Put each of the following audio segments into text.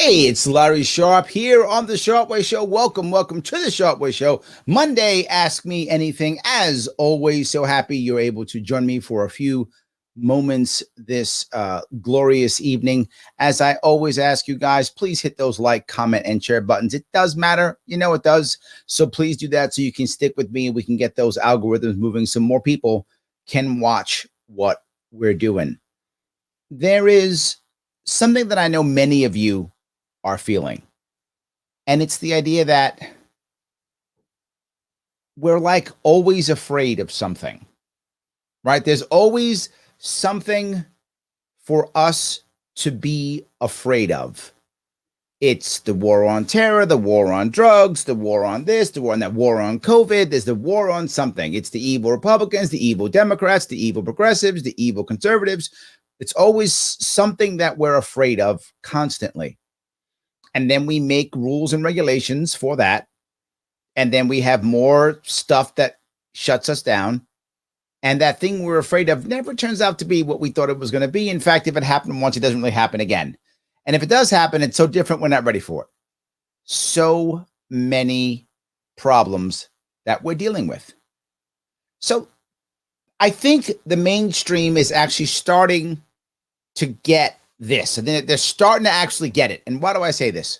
Hey, it's Larry Sharpe here on the Sharpe Way Show. Welcome to the Sharpe Way Show. Monday, Ask Me Anything. As always, so happy you're able to join me for a few moments this glorious evening. As I always ask you guys, please hit those like, comment, and share buttons. It does matter. You know it does. So please do that so you can stick with me and we can get those algorithms moving so more people can watch what we're doing. There is something that I know many of you are feeling. And it's the idea that we're like always afraid of something, right? There's always something for us to be afraid of. It's the war on terror, the war on drugs, the war on this, the war on that, war on COVID. There's the war on something. It's the evil Republicans, the evil Democrats, the evil progressives, the evil conservatives. It's always something that we're afraid of constantly. And then we make rules and regulations for that. And then we have more stuff that shuts us down. And that thing we're afraid of never turns out to be what we thought it was going to be. In fact, if it happened once, it doesn't really happen again. And if it does happen, it's so different, we're not ready for it. So many problems that we're dealing with. So I think the mainstream is actually starting to get this. And they're starting to actually get it. And why do I say this?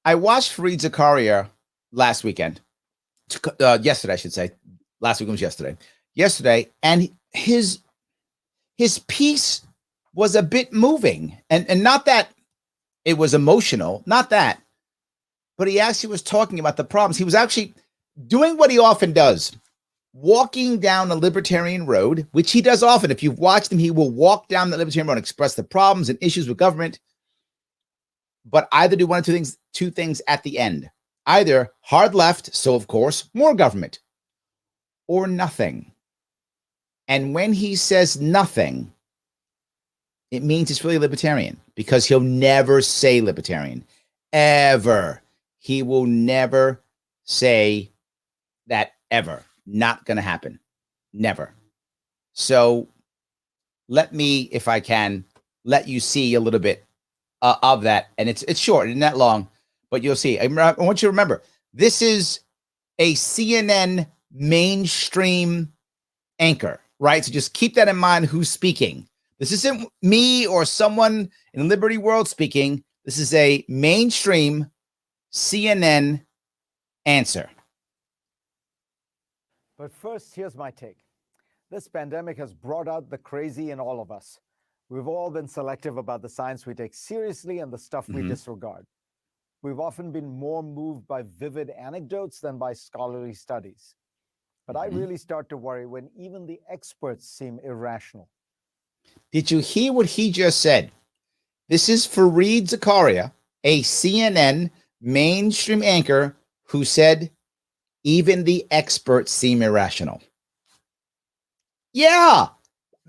I watched Fareed Zakaria last weekend. Yesterday, I should say. Last week was yesterday. Yesterday, and his piece was a bit moving. And not that it was emotional, not that. But he actually was talking about the problems. He was actually doing what he often does. Walking down the libertarian road, which he does often. If you've watched him, he will walk down the libertarian road and express the problems and issues with government, but either do one of two things at the end. Either hard left, so of course, more government, or nothing. And when he says nothing, it means it's really libertarian, because he'll never say libertarian, ever. He will never say that ever. Not going to happen. Never. So let me, if I can, let you see a little bit of that. And it's short, it's not long, but you'll see. I want you to remember, this is a CNN mainstream anchor, right? So just keep that in mind who's speaking. This isn't me or someone in the Liberty world speaking. This is a mainstream CNN answer. But first, here's my take. This pandemic has brought out the crazy in all of us. We've all been selective about the science we take seriously and the stuff we disregard. We've often been more moved by vivid anecdotes than by scholarly studies. But I really start to worry when even the experts seem irrational. Did you hear what he just said? This is Fareed Zakaria, a CNN mainstream anchor, who said, even the experts seem irrational. Yeah,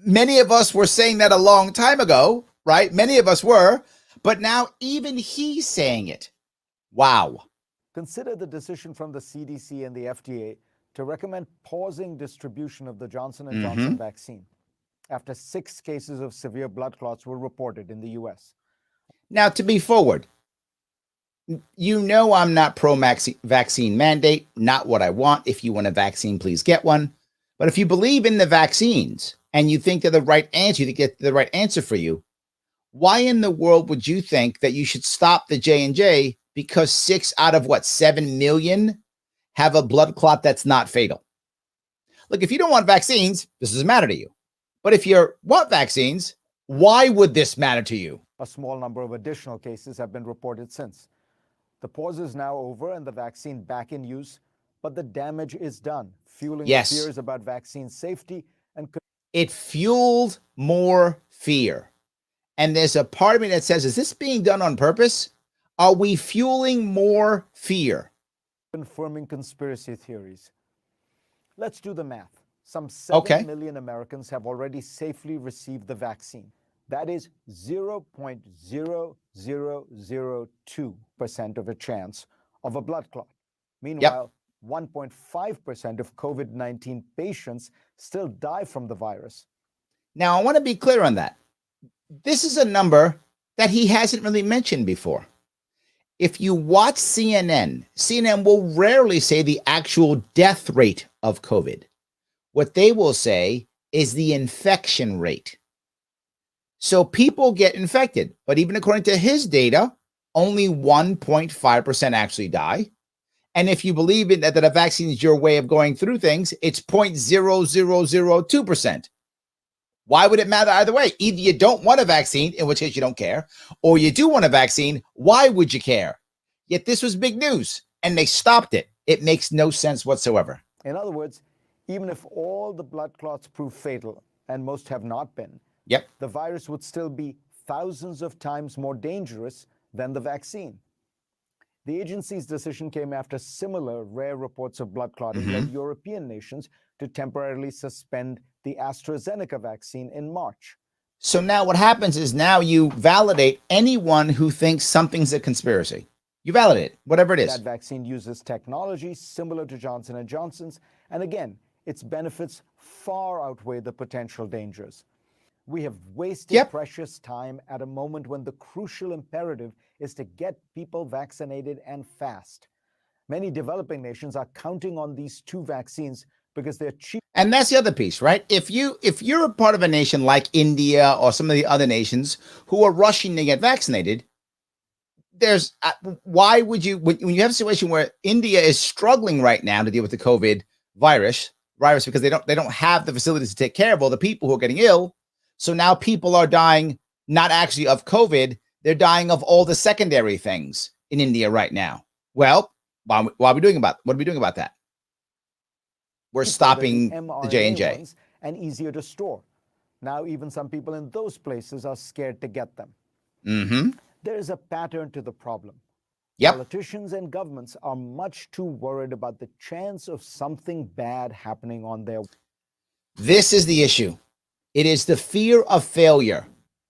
many of us were saying that a long time ago, right? Many of us were, but now even he's saying it. Wow. Consider the decision from the CDC and the FDA to recommend pausing distribution of the Johnson & Johnson vaccine after 6 cases of severe blood clots were reported in the US. Now, to be forward, you know I'm not pro-vaccine mandate, not what I want. If you want a vaccine, please get one. But if you believe in the vaccines and you think they're the right answer, you get the right answer for you, why in the world would you think that you should stop the J&J because 6 out of 7 million have a blood clot that's not fatal? Look, if you don't want vaccines, this doesn't matter to you. But if you want vaccines, why would this matter to you? A small number of additional cases have been reported since. The pause is now over and the vaccine back in use, but the damage is done, fueling fears about vaccine safety. And it fueled more fear. And there's a part of me that says, is this being done on purpose? Are we fueling more fear? Confirming conspiracy theories. Let's do the math. Some 7 million Americans have already safely received the vaccine. That is 0.0002% of a chance of a blood clot. Meanwhile, 1.5% of COVID-19 patients still die from the virus. Now, I want to be clear on that. This is a number that he hasn't really mentioned before. If you watch CNN will rarely say the actual death rate of COVID. What they will say is the infection rate. So people get infected, but even according to his data, only 1.5% actually die. And if you believe in that a vaccine is your way of going through things, it's 0.0002%. Why would it matter either way? Either you don't want a vaccine, in which case you don't care, or you do want a vaccine. Why would you care? Yet this was big news, and they stopped it. It makes no sense whatsoever. In other words, even if all the blood clots prove fatal, and most have not been, the virus would still be thousands of times more dangerous than the vaccine. The agency's decision came after similar rare reports of blood clotting led European nations to temporarily suspend the AstraZeneca vaccine in March. So now what happens is now you validate anyone who thinks something's a conspiracy. You validate it, whatever it is. That vaccine uses technology similar to Johnson & Johnson's, and again, its benefits far outweigh the potential dangers. We have wasted precious time at a moment when the crucial imperative is to get people vaccinated and fast. Many developing nations are counting on these two vaccines because they're cheap. And that's the other piece, right? If you're a part of a nation like India or some of the other nations who are rushing to get vaccinated, there's why would you, when you have a situation where India is struggling right now to deal with the COVID virus because they don't have the facilities to take care of all the people who are getting ill. So now people are dying not actually of COVID, they're dying of all the secondary things in India right now. Well, what are we doing about that? We're stopping the J&J. And easier to store. Now even some people in those places are scared to get them. There is a pattern to the problem. Politicians and governments are much too worried about the chance of something bad happening on their. This is the issue. It is the fear of failure.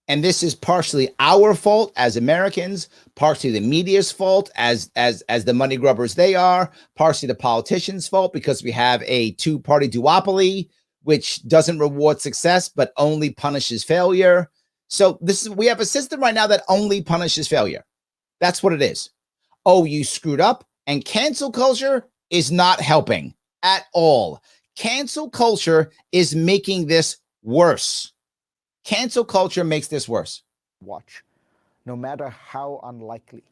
And this is partially our fault as Americans, partially the media's fault as the money grubbers they are, partially the politicians' fault because we have a two-party duopoly, which doesn't reward success, but only punishes failure. So we have a system right now that only punishes failure. That's what it is. Oh, you screwed up, and cancel culture is not helping at all. Cancel culture is making this worse. Cancel culture makes this worse. Watch, no matter how unlikely.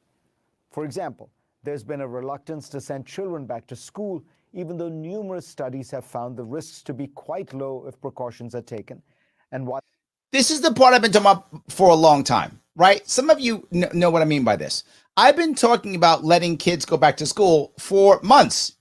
For example, there's been a reluctance to send children back to school, even though numerous studies have found the risks to be quite low if precautions are taken. And what this is the part I've been talking about for a long time, right? Some of you know what I mean by this. I've been talking about letting kids go back to school for months.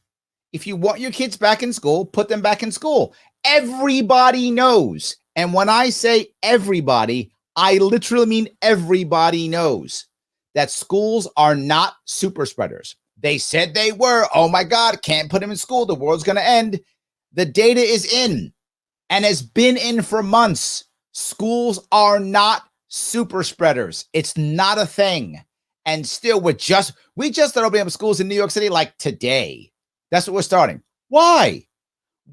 If you want your kids back in school, put them back in school. Everybody knows. And when I say everybody, I literally mean everybody knows that schools are not super spreaders. They said they were. Oh my God, can't put them in school. The world's going to end. The data is in and has been in for months. Schools are not super spreaders. It's not a thing. And still, we just started opening up schools in New York City like today. That's what we're starting. Why?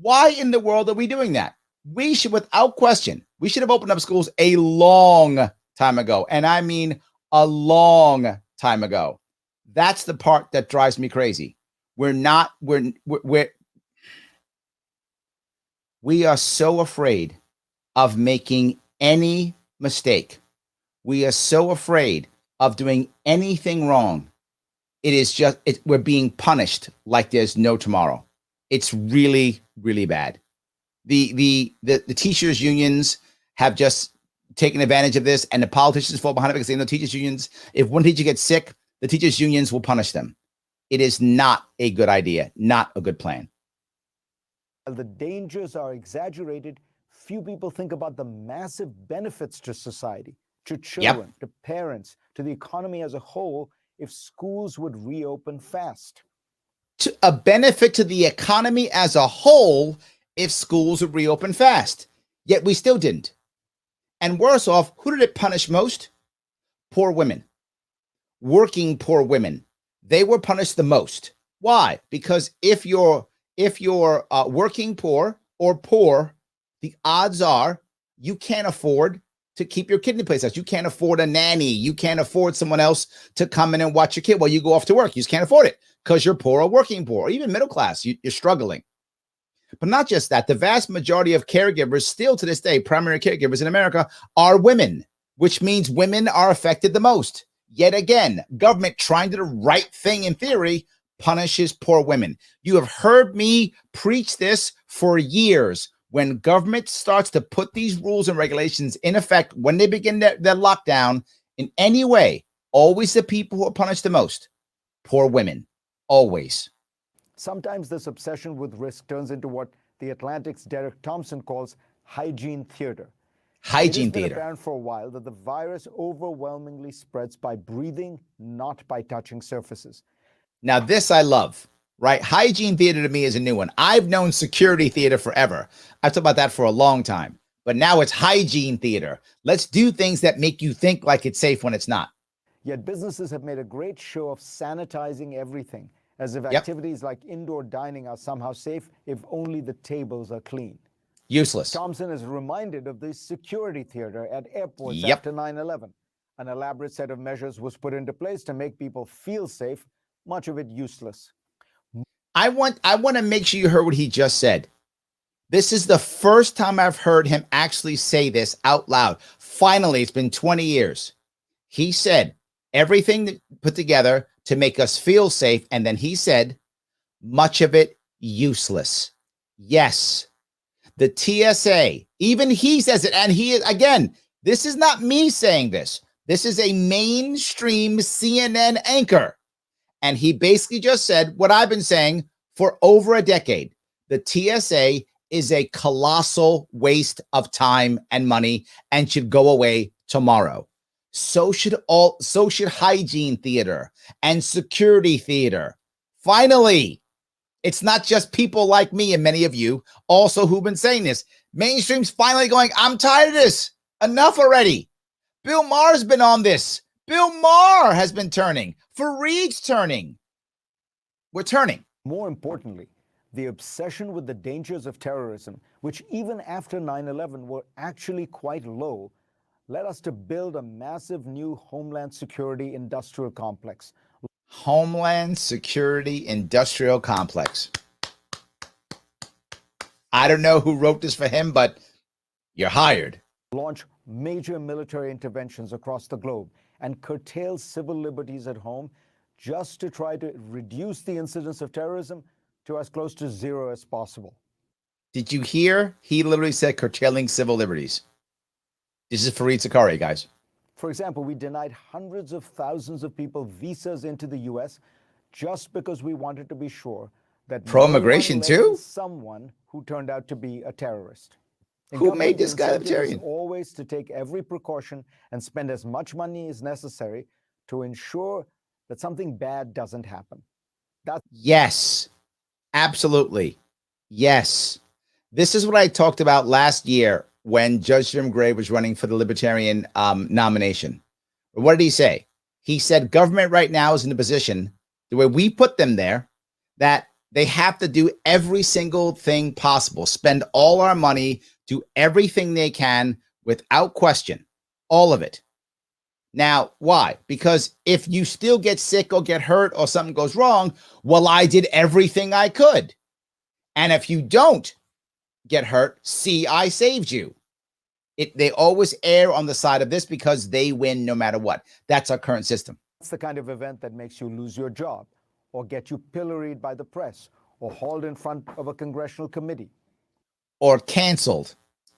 Why in the world are we doing that? We should, without question, we should have opened up schools a long time ago. And I mean a long time ago. That's the part that drives me crazy. We are so afraid of making any mistake. We are so afraid of doing anything wrong. It is just, we're being punished like there's no tomorrow. It's really, really bad. The teachers unions have just taken advantage of this, and the politicians fall behind it because they know teachers unions. If one teacher gets sick, the teachers unions will punish them. It is not a good idea, not a good plan. While the dangers are exaggerated, few people think about the massive benefits to society, to children, to parents, to the economy as a whole, if schools would reopen fast. A benefit to the economy as a whole if schools would reopen fast. Yet we still didn't. And worse off, who did it punish most? Poor women. Working poor women. They were punished the most. Why? Because if you're working poor or poor, the odds are you can't afford to keep your kid in the place. You can't afford a nanny. You can't afford someone else to come in and watch your kid while you go off to work. You just can't afford it because you're poor or working poor, or even middle class. You're struggling. But not just that, the vast majority of caregivers still to this day, primary caregivers in America, are women, which means women are affected the most. Yet again, government trying to do the right thing in theory punishes poor women. You have heard me preach this for years. When government starts to put these rules and regulations in effect, when they begin their lockdown in any way, always the people who are punished the most, poor women, always. Sometimes this obsession with risk turns into what the Atlantic's Derek Thompson calls hygiene theater. Hygiene it has been theater. apparent for a while that the virus overwhelmingly spreads by breathing, not by touching surfaces. Now, this I love, right? Hygiene theater to me is a new one. I've known security theater forever. I've talked about that for a long time. But now it's hygiene theater. Let's do things that make you think like it's safe when it's not. Yet businesses have made a great show of sanitizing everything, as if activities like indoor dining are somehow safe if only the tables are clean. Useless. Thompson is reminded of the security theater at airports after 9/11. An elaborate set of measures was put into place to make people feel safe, much of it useless. I want to make sure you heard what he just said. This is the first time I've heard him actually say this out loud. Finally, it's been 20 years. He said everything put together to make us feel safe. And then he said, much of it useless. Yes, the TSA, even he says it. And he is, again, this is not me saying this. This is a mainstream CNN anchor. And he basically just said what I've been saying for over a decade. The TSA is a colossal waste of time and money and should go away tomorrow. So should hygiene theater and security theater. Finally, it's not just people like me and many of you also who've been saying this. Mainstream's finally going, I'm tired of this. Enough already. Bill Maher's been on this. Bill Maher has been turning. Fareed's turning. We're turning. More importantly, the obsession with the dangers of terrorism, which even after 9/11 were actually quite low, led us to build a massive new Homeland Security industrial complex. Homeland Security Industrial Complex. I don't know who wrote this for him, but you're hired. Launch major military interventions across the globe and curtail civil liberties at home just to try to reduce the incidence of terrorism to as close to zero as possible. Did you hear? He literally said curtailing civil liberties. This is Fareed Zakaria, guys. For example, we denied hundreds of thousands of people visas into the U.S. just because we wanted to be sure that pro-immigration too. Someone who turned out to be a terrorist. Who made this guy libertarian? Always to take every precaution and spend as much money as necessary to ensure that something bad doesn't happen. Yes, absolutely. Yes. This is what I talked about last year when Judge Jim Gray was running for the Libertarian nomination. What did he say? He said government right now is in a position, the way we put them there, that they have to do every single thing possible, spend all our money, do everything they can without question, all of it. Now, why? Because if you still get sick or get hurt or something goes wrong, well, I did everything I could. And if you don't get hurt, see, I saved you. They always err on the side of this because they win no matter what. That's our current system. That's the kind of event that makes you lose your job or get you pilloried by the press or hauled in front of a congressional committee. Or canceled.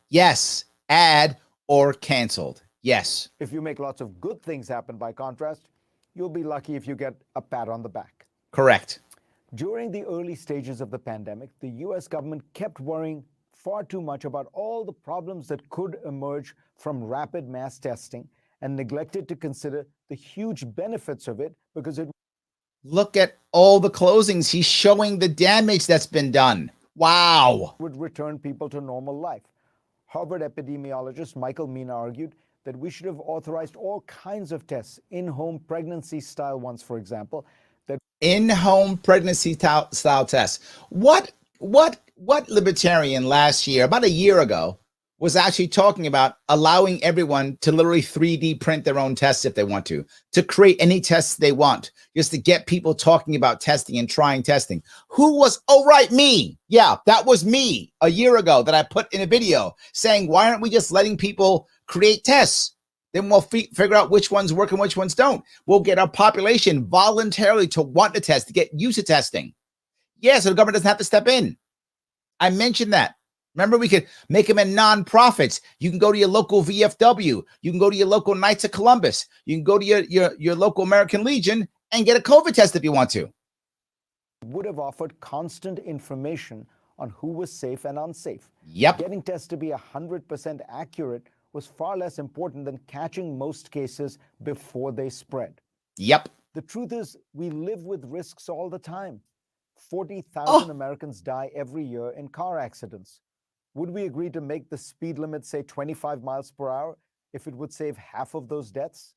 Yes, add or canceled. Yes. If you make lots of good things happen, by contrast, you'll be lucky if you get a pat on the back. Correct. During the early stages of the pandemic, the U.S. government kept worrying far too much about all the problems that could emerge from rapid mass testing and neglected to consider the huge benefits of it because it... Look at all the closings. He's showing the damage that's been done. Wow. ...would return people to normal life. Harvard epidemiologist Michael Mina argued that we should have authorized all kinds of tests, in-home pregnancy-style ones, for example. That in-home pregnancy-style tests. What libertarian last year, about a year ago, was actually talking about allowing everyone to literally 3D print their own tests if they want to create any tests they want, just to get people talking about testing and trying testing. Who was, oh, right, me. Yeah, that was me a year ago that I put in a video saying, why aren't we just letting people create tests? Then we'll figure out which ones work and which ones don't. We'll get our population voluntarily to want to test, to get used to testing. Yeah, so the government doesn't have to step in. I mentioned that. Remember, we could make them in nonprofits. You can go to your local VFW. You can go to your local Knights of Columbus. You can go to your local American Legion and get a COVID test if you want to. Would have offered constant information on who was safe and unsafe. Yep. Getting tests to be 100% accurate was far less important than catching most cases before they spread. Yep. The truth is, we live with risks all the time. 40,000 Americans die every year in car accidents. Would we agree to make the speed limit, say, 25 miles per hour if it would save half of those deaths?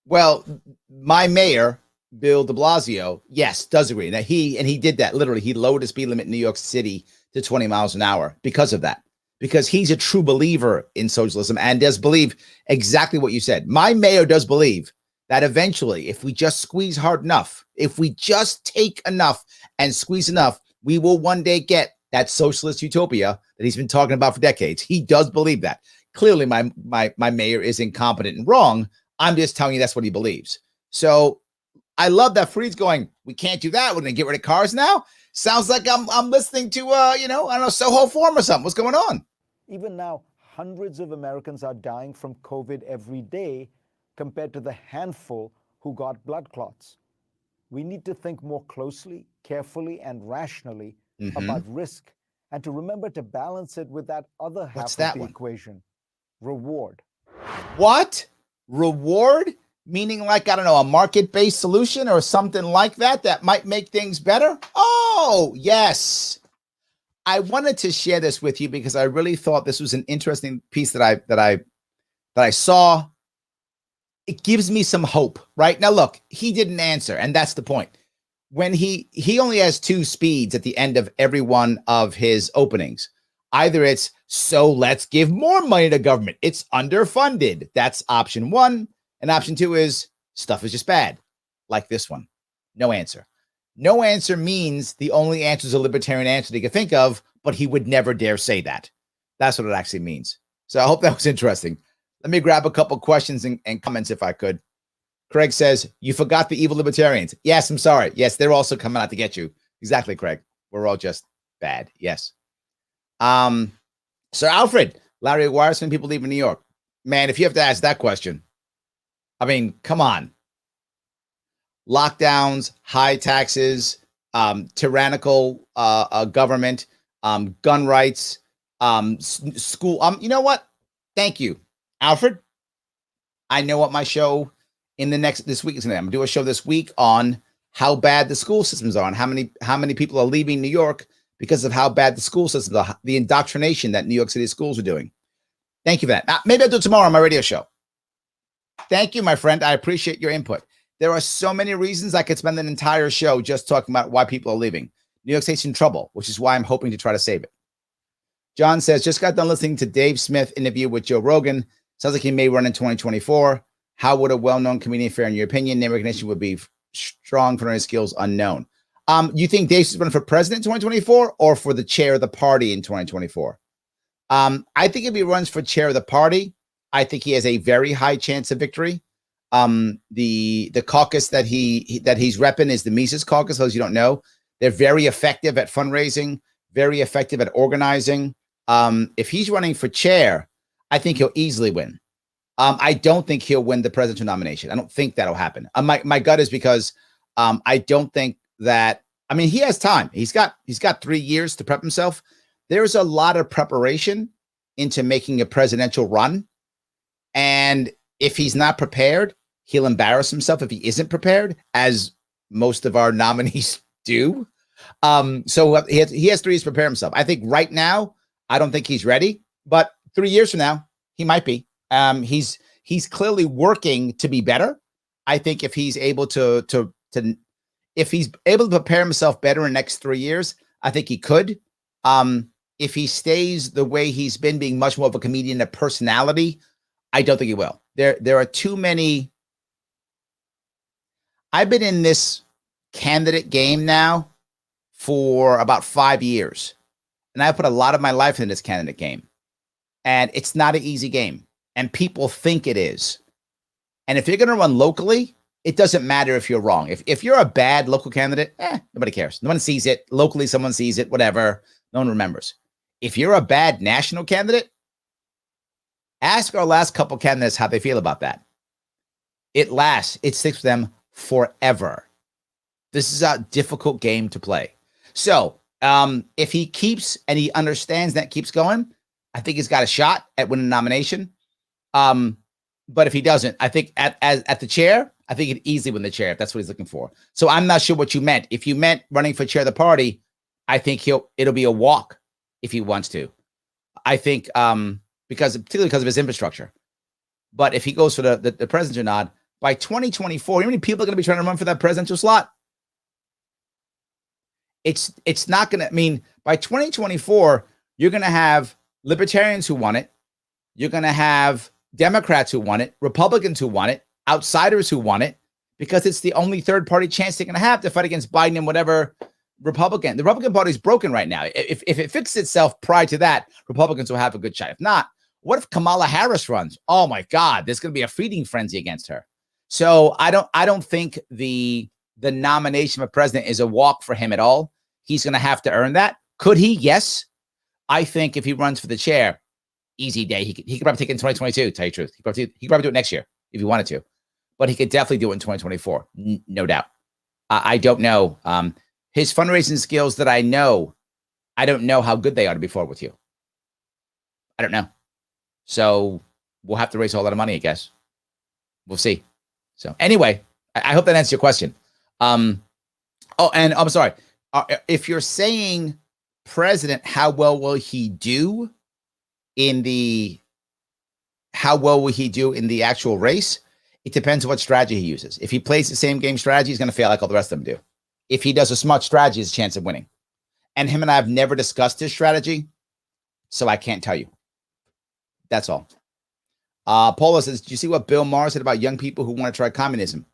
Well, my mayor, Bill de Blasio, yes, does agree. That he did that literally. He lowered the speed limit in New York City to 20 miles an hour because of that. Because he's a true believer in socialism and does believe exactly what you said. My mayor does believe that eventually, if we just squeeze hard enough, if we just take enough and squeeze enough, we will one day get that socialist utopia that he's been talking about for decades. He does believe that. Clearly, my mayor is incompetent and wrong. I'm just telling you that's what he believes. So I love that Freed's going, we can't do that. We're going to get rid of cars now. Sounds like I'm listening to, I don't know, Soho Forum or something. What's going on? Even now, hundreds of Americans are dying from COVID every day compared to the handful who got blood clots. We need to think more closely, carefully, and rationally about risk, and to remember to balance it with that other half of the equation, reward. What? Reward? Meaning like, I don't know, a market-based solution or something like that might make things better? Oh, yes. I wanted to share this with you because I really thought this was an interesting piece that I saw. It gives me some hope, right? Now, look, he didn't answer, and that's the point. When he only has two speeds at the end of every one of his openings. Either it's, so let's give more money to government. It's underfunded. That's option one. And option two is, stuff is just bad. Like this one. No answer. No answer means the only answer is a libertarian answer that he could think of, but he would never dare say that. That's what it actually means. So I hope that was interesting. Let me grab a couple questions and comments if I could. Craig says, you forgot the evil libertarians. Yes, I'm sorry. Yes, they're also coming out to get you. Exactly, Craig. We're all just bad. Yes. Sir Alfred, Larry, why are some people leaving New York? Man, if you have to ask that question, I mean, come on. Lockdowns, high taxes, tyrannical government, gun rights, school. You know what? Thank you, Alfred. I know what my show this week is going to. I'm going to do a show this week on how bad the school systems are and how many people are leaving New York because of how bad the school systems are, the indoctrination that New York City schools are doing. Thank you for that. Now, maybe I'll do it tomorrow on my radio show. Thank you, my friend. I appreciate your input. There are so many reasons I could spend an entire show just talking about why people are leaving. New York State's in trouble, which is why I'm hoping to try to save it. John says, just got done listening to Dave Smith interview with Joe Rogan. Sounds like he may run in 2024. How would a well-known comedian fare in your opinion? Name recognition would be strong for his skills unknown. You think Dave's running for president in 2024 or for the chair of the party in 2024? I think if he runs for chair of the party, I think he has a very high chance of victory. The caucus that he's repping is the Mises caucus. Those you don't know, they're very effective at fundraising, very effective at organizing. If he's running for chair, I think he'll easily win. I don't think he'll win the presidential nomination. I don't think that'll happen. My gut is because I don't think that. I mean, he has time. He's got 3 years to prep himself. There's a lot of preparation into making a presidential run, and if he's not prepared, he'll embarrass himself if he isn't prepared, as most of our nominees do. So he has 3 years to prepare himself. I think right now, I don't think he's ready, but 3 years from now, he might be. He's clearly working to be better. I think if he's able to prepare himself better in the next 3 years, I think he could. if he stays the way he's been, being much more of a comedian, a personality, I don't think he will. There are too many. I've been in this candidate game now for about 5 years, and I put a lot of my life in this candidate game, and it's not an easy game, and people think it is. And if you're going to run locally, it doesn't matter if you're wrong. If you're a bad local candidate, nobody cares. No one sees it. Locally, someone sees it, whatever. No one remembers. If you're a bad national candidate, ask our last couple candidates how they feel about that. It lasts. It sticks with them forever. This is a difficult game to play. So if he keeps and he understands that keeps going, I think he's got a shot at winning a nomination. But if he doesn't, I think at the chair, I think he'd easily win the chair if that's what he's looking for. So I'm not sure what you meant. If you meant running for chair of the party, I think it'll be a walk if he wants to. I think particularly because of his infrastructure. But if he goes for the presidential nod, by 2024, you know how many people are going to be trying to run for that presidential slot? It's not going to, I mean, by 2024, you're going to have libertarians who want it. You're going to have Democrats who want it, Republicans who want it, outsiders who want it, because it's the only third party chance they're going to have to fight against Biden and whatever Republican. The Republican Party is broken right now. If it fixes itself prior to that, Republicans will have a good shot. If not, what if Kamala Harris runs? Oh my God, there's going to be a feeding frenzy against her. So I don't think the nomination for president is a walk for him at all. He's going to have to earn that. Could he? Yes. I think if he runs for the chair, easy day. He could probably take it in 2022, to tell you the truth. He could probably do it next year if he wanted to. But he could definitely do it in 2024, no doubt. I don't know. His fundraising skills that I don't know how good they are, to be forward with you. I don't know. So we'll have to raise a whole lot of money, I guess. We'll see. So anyway, I hope that answers your question. And I'm sorry. If you're saying president, how well will he do in the actual race? It depends on what strategy he uses. If he plays the same game strategy, he's going to fail like all the rest of them do. If he does a smart strategy, he has a chance of winning. And him and I have never discussed his strategy, so I can't tell you. That's all. Paula says, do you see what Bill Maher said about young people who want to try communism?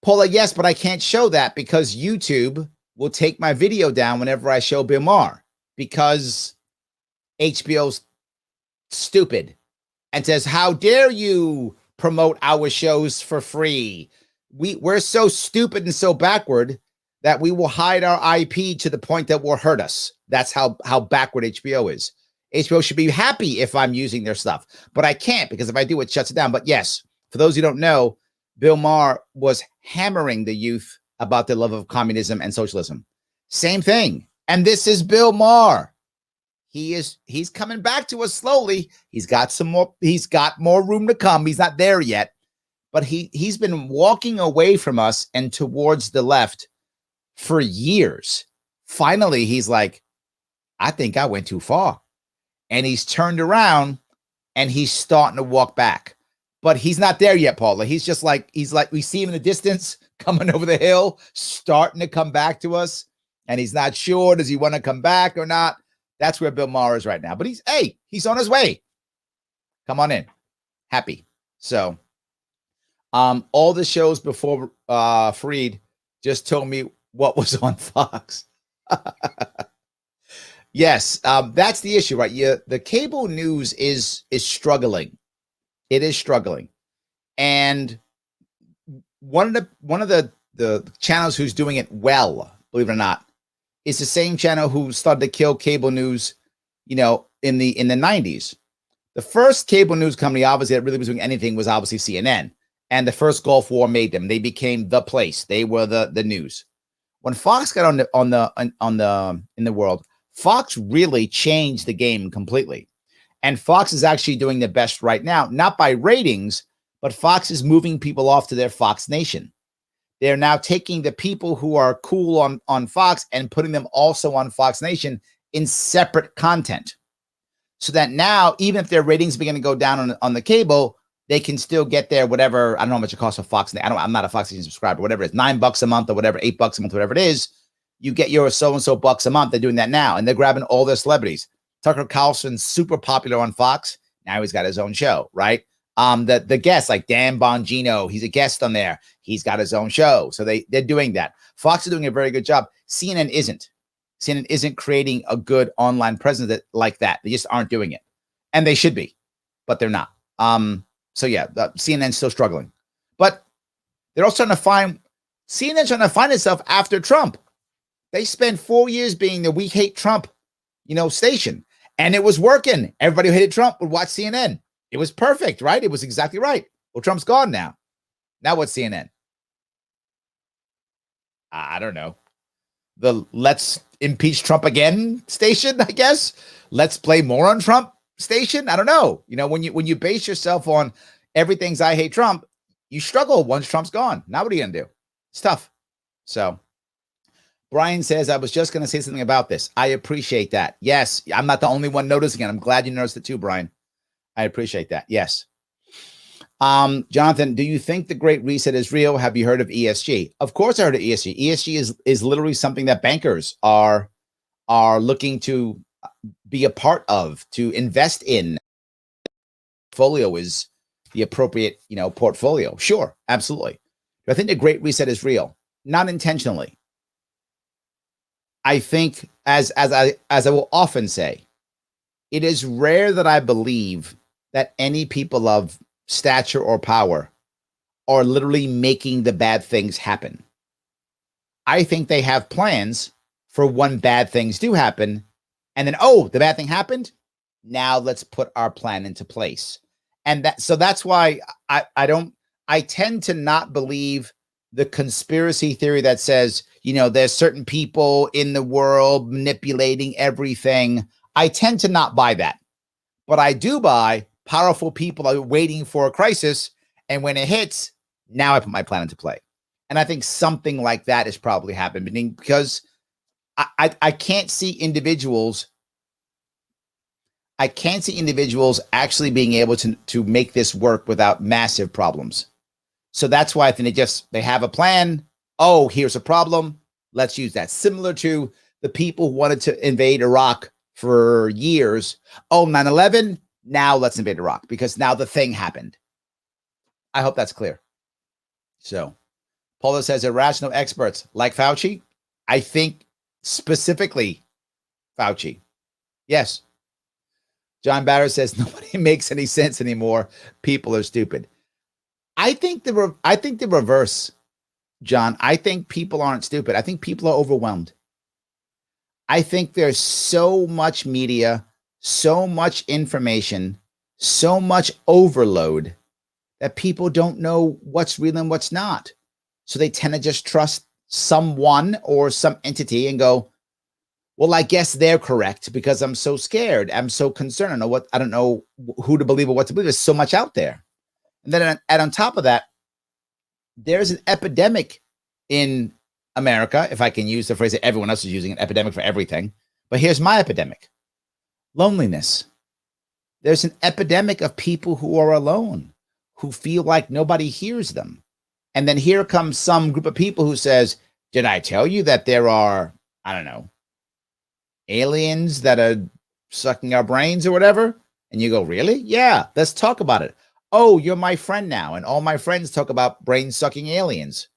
Paula, yes, but I can't show that because YouTube will take my video down whenever I show Bill Maher because HBO's stupid and says, how dare you promote our shows for free? We're so stupid and so backward that we will hide our IP to the point that will hurt us. That's how backward HBO is. HBO should be happy if I'm using their stuff, but I can't because if I do, it shuts it down. But yes, for those who don't know, Bill Maher was hammering the youth about the love of communism and socialism. Same thing. And this is Bill Maher. He's coming back to us slowly. He's got more room to come. He's not there yet, but he's been walking away from us and towards the left for years. Finally, he's like, I think I went too far. And he's turned around and he's starting to walk back. But he's not there yet, Paula. He's like, we see him in the distance coming over the hill, starting to come back to us. And he's not sure, does he want to come back or not? That's where Bill Maher is right now. But he's on his way. Come on in. Happy. So all the shows before Freed just told me what was on Fox. Yes, that's the issue, right? The cable news is struggling. It is struggling. And one of the channels who's doing it well, believe it or not, is the same channel who started to kill cable news, in the 90s. The first cable news company, obviously, that really was doing anything was obviously CNN. And the first Gulf War made them. They became the place. They were the news. When Fox got in the world, Fox really changed the game completely. And Fox is actually doing the best right now, not by ratings, but Fox is moving people off to their Fox Nation. They're now taking the people who are cool on Fox and putting them also on Fox Nation in separate content. So that now, even if their ratings begin to go down on the cable, they can still get their whatever, I don't know how much it costs for Fox. I'm not a Fox Nation subscriber, whatever it is, $9 a month or whatever, $8 a month, whatever it is. You get your so-and-so bucks a month. They're doing that now. And they're grabbing all their celebrities. Tucker Carlson's super popular on Fox. Now he's got his own show, right? The guests like Dan Bongino, he's a guest on there. He's got his own show. So they're doing that. Fox is doing a very good job. CNN isn't. CNN isn't creating a good online presence like that. They just aren't doing it. And they should be, but they're not. So yeah, CNN's still struggling. But they're also CNN's trying to find itself after Trump. They spent 4 years being the we hate Trump, station. And it was working. Everybody who hated Trump would watch CNN. It was perfect, right? It was exactly right. Well, Trump's gone now. Now what's CNN? I don't know. The let's impeach Trump again station, I guess. Let's play more on Trump station. I don't know. When you base yourself on everything's I hate Trump, you struggle once Trump's gone. Now what are you going to do? It's tough. So Brian says, I was just going to say something about this. I appreciate that. Yes, I'm not the only one noticing it. I'm glad you noticed it too, Brian. I appreciate that. Yes. Jonathan, do you think the Great Reset is real? Have you heard of ESG? Of course I heard of ESG. ESG is literally something that bankers are looking to be a part of, to invest in. Portfolio is the appropriate, portfolio. Sure, absolutely. Do I think the Great Reset is real? Not intentionally. I think, as I will often say, it is rare that I believe that any people of stature or power are literally making the bad things happen. I think they have plans for when bad things do happen, and then, the bad thing happened. Now let's put our plan into place. And that's why I tend to not believe the conspiracy theory that says, there's certain people in the world manipulating everything. I tend to not buy that. But I do buy powerful people are waiting for a crisis. And when it hits, now I put my plan into play. And I think something like that is probably happening because I can't see individuals. I can't see individuals actually being able to make this work without massive problems. So that's why I think they have a plan. Oh, here's a problem. Let's use that. Similar to the people who wanted to invade Iraq for years. 9/11. Now let's invade Iraq because now the thing happened. I hope that's clear. So Paula says irrational experts like Fauci. I think specifically Fauci. Yes. John Barrett says nobody makes any sense anymore. People are stupid. I think the reverse, John. I think people aren't stupid. I think people are overwhelmed. I think there's so much media, so much information, so much overload that people don't know what's real and what's not. So they tend to just trust someone or some entity and go, well, I guess they're correct because I'm so scared. I'm so concerned. I don't know who to believe or what to believe. There's so much out there. And then on top of that, there's an epidemic in America, if I can use the phrase that everyone else is using, an epidemic for everything. But here's my epidemic: loneliness. There's an epidemic of people who are alone, who feel like nobody hears them. And then here comes some group of people who says, did I tell you that there are, I don't know, aliens that are sucking our brains or whatever? And you go, really? Yeah, let's talk about it. Oh, you're my friend now. And all my friends talk about brain-sucking aliens.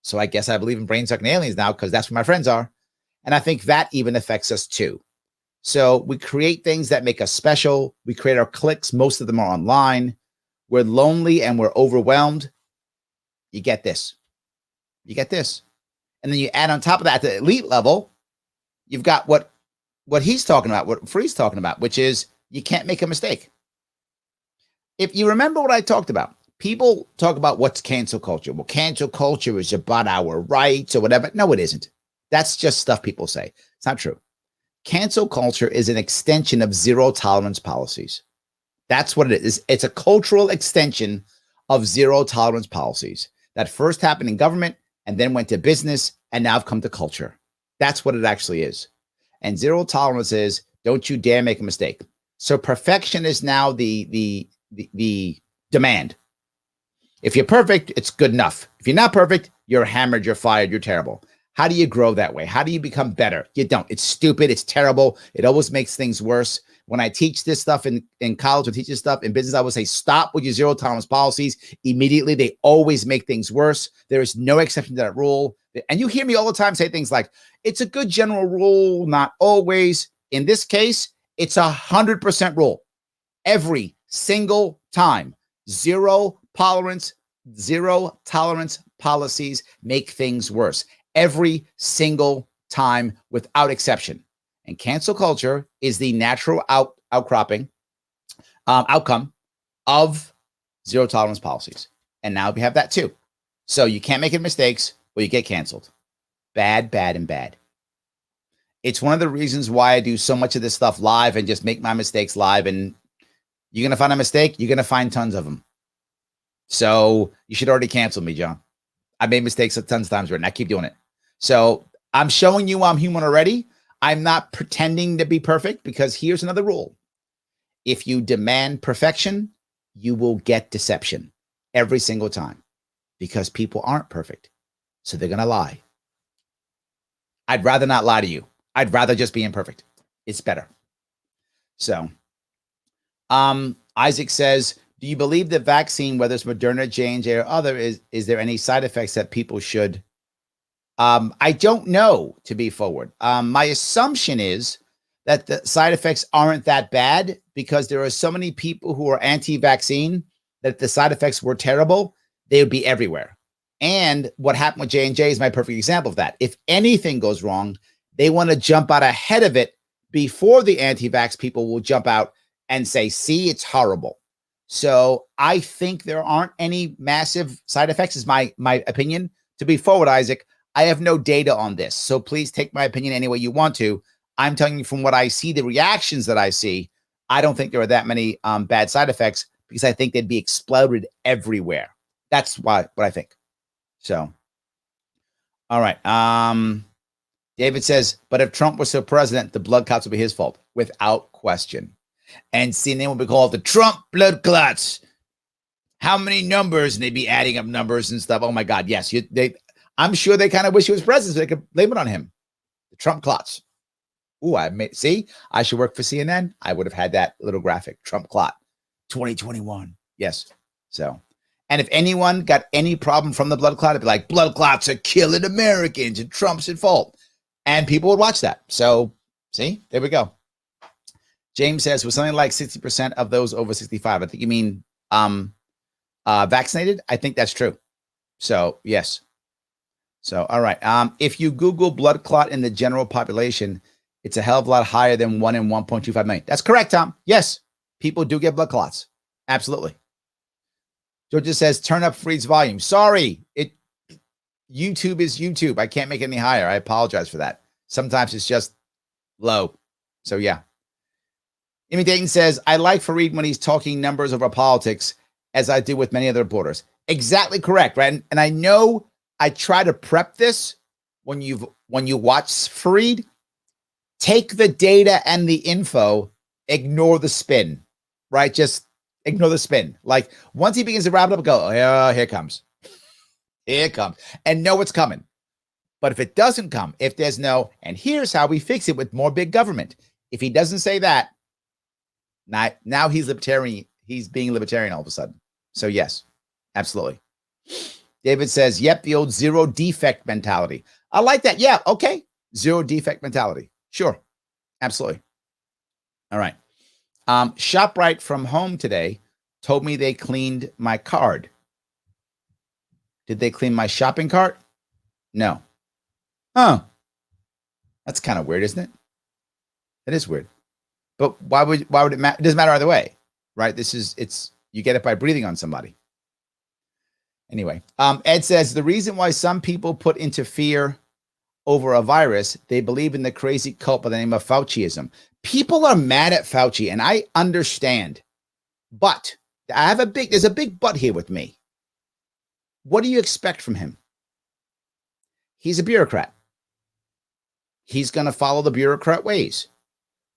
So I guess I believe in brain-sucking aliens now because that's what my friends are. And I think that even affects us too. So we create things that make us special. We create our cliques. Most of them are online. We're lonely and we're overwhelmed. You get this. You get this. And then you add on top of that, at the elite level, you've got what he's talking about, what Free's talking about, which is you can't make a mistake. If you remember what I talked about, people talk about what's cancel culture. Well, cancel culture is about our rights or whatever. No, it isn't. That's just stuff people say. It's not true. Cancel culture is an extension of zero tolerance policies. That's what it is. It's a cultural extension of zero tolerance policies that first happened in government and then went to business and now have come to culture. That's what it actually is. And zero tolerance is don't you dare make a mistake. So perfection is now the demand. If you're perfect, it's good enough. If you're not perfect, you're hammered, you're fired, you're terrible. How do you grow that way? How do you become better? You don't. It's stupid. It's terrible. It always makes things worse. When I teach this stuff in college or teach this stuff in business, I would say, stop with your zero tolerance policies immediately. They always make things worse. There is no exception to that rule. And you hear me all the time say things like, it's a good general rule, not always. In this case, it's 100% rule. Every single time, zero tolerance policies make things worse. Every single time without exception. And cancel culture is the natural outcome of zero tolerance policies. And now we have that too. So you can't make any mistakes or you get canceled. Bad, bad, and bad. It's one of the reasons why I do so much of this stuff live and just make my mistakes live. And you're going to find a mistake, you're going to find tons of them. So you should already cancel me, John. I made mistakes tons of times, and I keep doing it. So I'm showing you I'm human already. I'm not pretending to be perfect, because here's another rule. If you demand perfection, you will get deception every single time, because people aren't perfect. So they're going to lie. I'd rather not lie to you. I'd rather just be imperfect. It's better. So Isaac says, do you believe the vaccine, whether it's Moderna, J&J, or other, is there any side effects that people should? I don't know, to be forward. My assumption is that the side effects aren't that bad, because there are so many people who are anti-vaccine that if the side effects were terrible, they would be everywhere. And what happened with J&J is my perfect example of that. If anything goes wrong, they want to jump out ahead of it before the anti-vax people will jump out and say, see, it's horrible. So I think there aren't any massive side effects, is my opinion. To be forward, Isaac, I have no data on this, so please take my opinion any way you want to. I'm telling you from what I see, the reactions that I see, I don't think there are that many bad side effects, because I think they'd be exploded everywhere. That's what I think. So, all right. David says, but if Trump was still president, the blood clots would be his fault, without question. And CNN will be called the Trump blood clots. How many numbers? And they'd be adding up numbers and stuff. Oh my God, yes. I'm sure they kind of wish he was president so they could blame it on him. The Trump clots. Ooh, see, I should work for CNN. I would have had that little graphic, Trump clot, 2021. Yes. So, and if anyone got any problem from the blood clot, it'd be like, blood clots are killing Americans and Trump's at fault. And people would watch that. So, see, there we go. James says, was something like 60% of those over 65. I think you mean vaccinated. I think that's true. So, yes. So, all right. If you Google blood clot in the general population, it's a hell of a lot higher than 1 in 1.25 million. That's correct, Tom. Yes, people do get blood clots. Absolutely. Georgia says, turn up Freed's volume. Sorry, YouTube is YouTube. I can't make it any higher. I apologize for that. Sometimes it's just low. So, yeah. Amy Dayton says, I like Fareed when he's talking numbers over politics, as I do with many other reporters. Exactly correct, right? And I know I try to prep this when you watch Fareed. Take the data and the info, ignore the spin, right? Just ignore the spin. Like once he begins to wrap it up, go, oh, yeah, here it comes. Here it comes. And know what's coming. But if it doesn't come, if there's no, and here's how we fix it with more big government. If he doesn't say that, now he's libertarian. He's being libertarian all of a sudden. So yes, absolutely. David says, yep, the old zero defect mentality. I like that. Yeah, okay. Zero defect mentality. Sure. Absolutely. All right. ShopRite from home today told me they cleaned my card. Did they clean my shopping cart? No. Huh. That's kind of weird, isn't it? It is weird. But why would it matter? It doesn't matter either way, right? You get it by breathing on somebody. Anyway, Ed says the reason why some people put into fear over a virus, they believe in the crazy cult by the name of Fauciism. People are mad at Fauci, and I understand. But there's a big but here with me. What do you expect from him? He's a bureaucrat. He's going to follow the bureaucrat ways.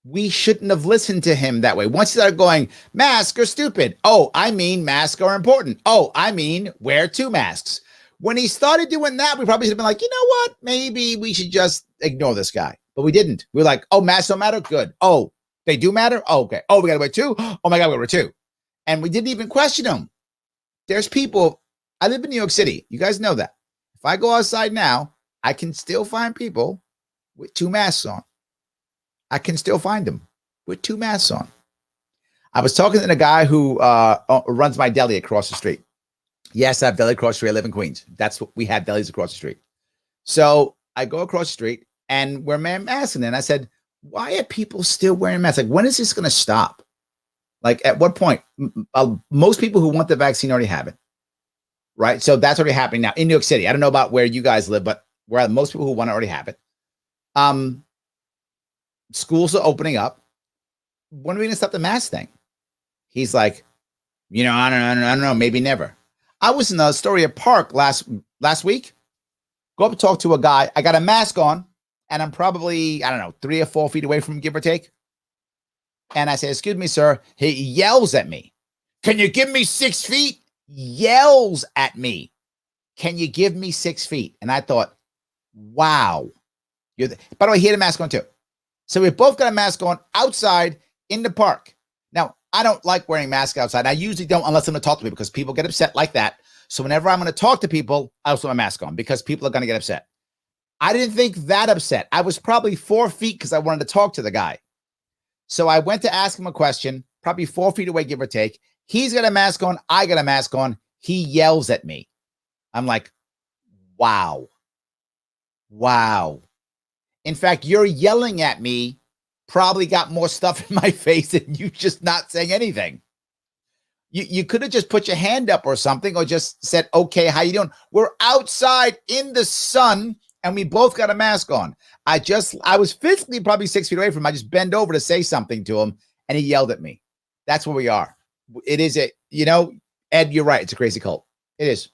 We shouldn't have listened to him that way. Once you start going, masks are stupid. Oh, I mean, masks are important. Oh, I mean, wear 2 masks. When he started doing that, we probably should have been like, you know what? Maybe we should just ignore this guy. But we didn't. We were like, oh, masks don't matter? Good. Oh, they do matter? Oh, okay. Oh, we got to wear two? Oh, my God, we got to wear two. And we didn't even question him. There's people. I live in New York City. You guys know that. If I go outside now, I can still find people with two masks on. I can still find them with two masks on. I was talking to a guy who runs my deli across the street. Yes, I have deli across the street. I live in Queens. That's what we have, delis across the street. So I go across the street and we're masking. And I said, why are people still wearing masks? Like, when is this going to stop? Like, at what point? Most people who want the vaccine already have it, right? So that's already happening now in New York City. I don't know about where you guys live, but where most people who want it already have it. Schools are opening up. When are we going to stop the mask thing? He's like, I don't know, maybe never. I was in the Astoria Park last week. Go up and talk to a guy. I got a mask on, and I'm probably, 3 or 4 feet away from him, give or take. And I say, excuse me, sir. He yells at me. Can you give me 6 feet? Yells at me. Can you give me 6 feet? And I thought, wow. By the way, he had a mask on too. So we both got a mask on outside in the park. Now, I don't like wearing masks outside. I usually don't unless I'm going to talk to people because people get upset like that. So whenever I'm going to talk to people, I also have my mask on because people are going to get upset. I didn't think that upset. I was probably 4 feet because I wanted to talk to the guy. So I went to ask him a question, probably 4 feet away, give or take. He's got a mask on. I got a mask on. He yells at me. I'm like, wow. Wow. In fact, you're yelling at me probably got more stuff in my face than you just not saying anything. You could have just put your hand up or something or just said, okay, how you doing? We're outside in the sun and we both got a mask on. I was physically probably 6 feet away from him. I just bent over to say something to him and he yelled at me. That's where we are. It is Ed, you're right. It's a crazy cult. It is.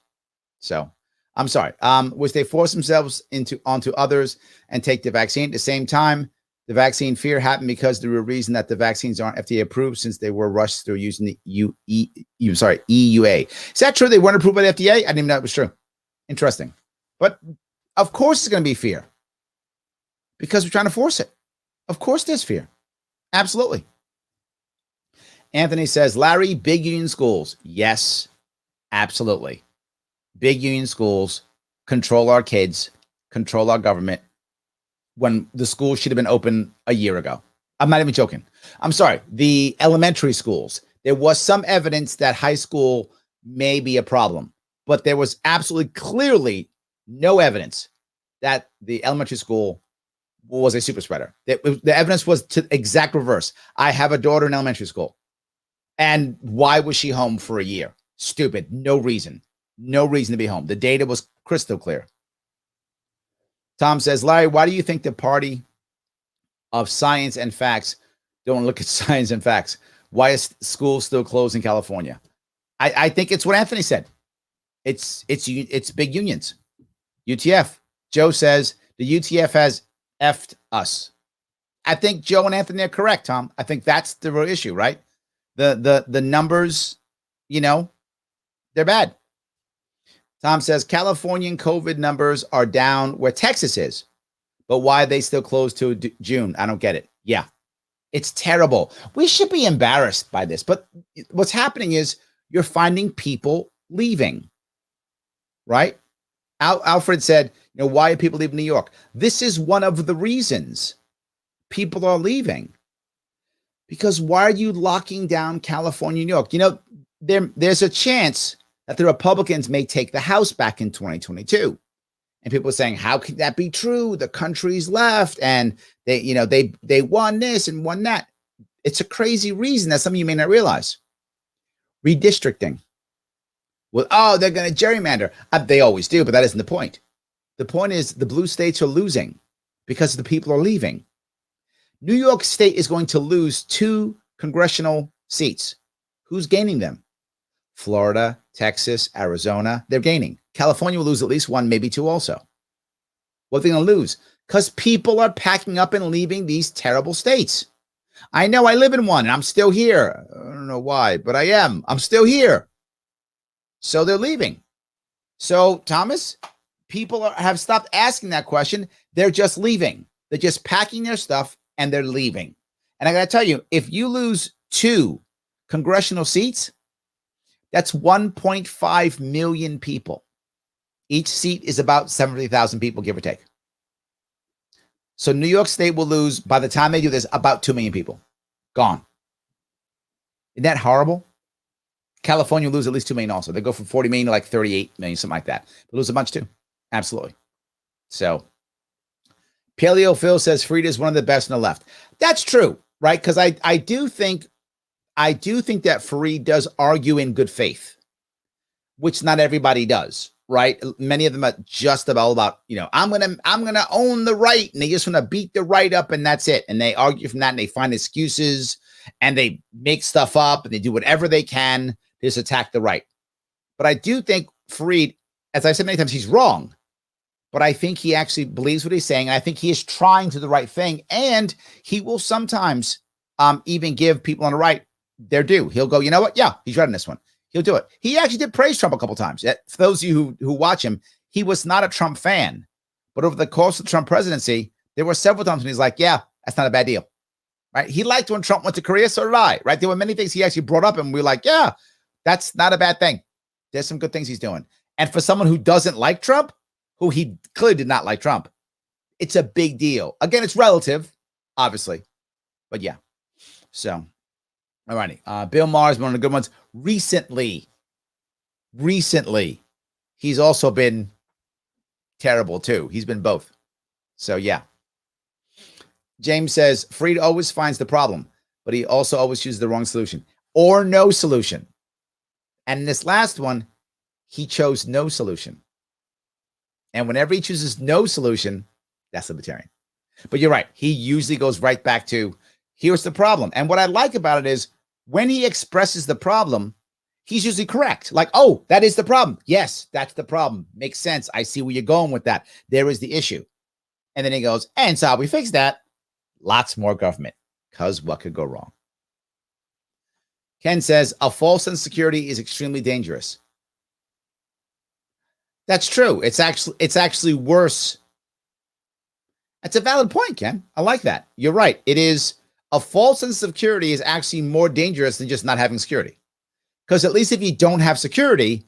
So I'm sorry. Which they force themselves onto others and take the vaccine at the same time. The vaccine fear happened because there were a reason that the vaccines aren't FDA approved since they were rushed through using the EUA. Is that true? They weren't approved by the FDA? I didn't even know it was true. Interesting. But of course it's going to be fear because we're trying to force it. Of course there's fear. Absolutely. Anthony says, Larry, big union schools. Yes, absolutely. Big union schools control our kids, control our government, when the school should have been open a year ago. I'm not even joking. I'm sorry. The elementary schools, there was some evidence that high school may be a problem, but there was absolutely clearly no evidence that the elementary school was a super spreader. The evidence was to exact reverse. I have a daughter in elementary school. And why was she home for a year? Stupid. No reason. No reason to be home. The data was crystal clear. Tom says, Larry, why do you think the party of science and facts don't look at science and facts? Why is school still closed in California? I think it's what Anthony said. It's big unions. UTF. Joe says the UTF has effed us. I think Joe and Anthony are correct, Tom. I think that's the real issue, right? The numbers, they're bad. Tom says Californian COVID numbers are down where Texas is, but why are they still closed to June? I don't get it. Yeah, it's terrible. We should be embarrassed by this, but what's happening is you're finding people leaving, right? Alfred said, why are people leaving New York? This is one of the reasons people are leaving. Because why are you locking down California, New York? There's a chance that the Republicans may take the House back in 2022. And people are saying, how can that be true? The country's left and they won this and won that. It's a crazy reason that some of you may not realize. Redistricting. Well, they're going to gerrymander. They always do, but that isn't the point. The point is the blue states are losing because the people are leaving. New York State is going to lose 2 congressional seats. Who's gaining them? Florida, Texas, Arizona, they're gaining. California will lose at least 1, maybe 2 also. What are they going to lose? Because people are packing up and leaving these terrible states. I know I live in one and I'm still here. I don't know why, but I am. I'm still here. So they're leaving. So, Thomas, people have stopped asking that question. They're just leaving. They're just packing their stuff and they're leaving. And I got to tell you, if you lose 2 congressional seats, that's 1.5 million people. Each seat is about 70,000 people, give or take. So New York State will lose, by the time they do this, about 2 million people. Gone. Isn't that horrible? California will lose at least 2 million also. They go from 40 million to like 38 million, something like that. They lose a bunch too. Absolutely. So Paleo Phil says Frieda is one of the best on the left. That's true, right? Because I do think that Fareed does argue in good faith, which not everybody does, right? Many of them are just about, I'm gonna own the right, and they just want to beat the right up, and that's it. And they argue from that, and they find excuses, and they make stuff up, and they do whatever they can to just attack the right. But I do think Fareed, as I said many times, he's wrong. But I think he actually believes what he's saying, and I think he is trying to do the right thing, and he will sometimes even give people on the right their due. He'll go, you know what? Yeah, he's right on this one. He'll do it. He actually did praise Trump a couple times. For those of you who watch him, he was not a Trump fan. But over the course of the Trump presidency, there were several times when he's like, yeah, that's not a bad deal. Right? He liked when Trump went to Korea, so did I. Right? There were many things he actually brought up, and we were like, yeah, that's not a bad thing. There's some good things he's doing. And for someone who doesn't like Trump, who he clearly did not like Trump, it's a big deal. Again, it's relative, obviously. But yeah. So, all righty. Bill Maher is one of the good ones. Recently, he's also been terrible too. He's been both. So yeah. James says, Fried always finds the problem, but he also always chooses the wrong solution or no solution. And in this last one, he chose no solution. And whenever he chooses no solution, that's libertarian. But you're right. He usually goes right back to, here's the problem. And what I like about it is when he expresses the problem, he's usually correct. Like, oh, that is the problem. Yes, that's the problem. Makes sense. I see where you're going with that. There is the issue. And then he goes, and so how we fix that? Lots more government, because what could go wrong? Ken says, a false sense of security is extremely dangerous. That's true. It's actually worse. That's a valid point, Ken. I like that. You're right. It is. A false sense of security is actually more dangerous than just not having security. Because at least if you don't have security,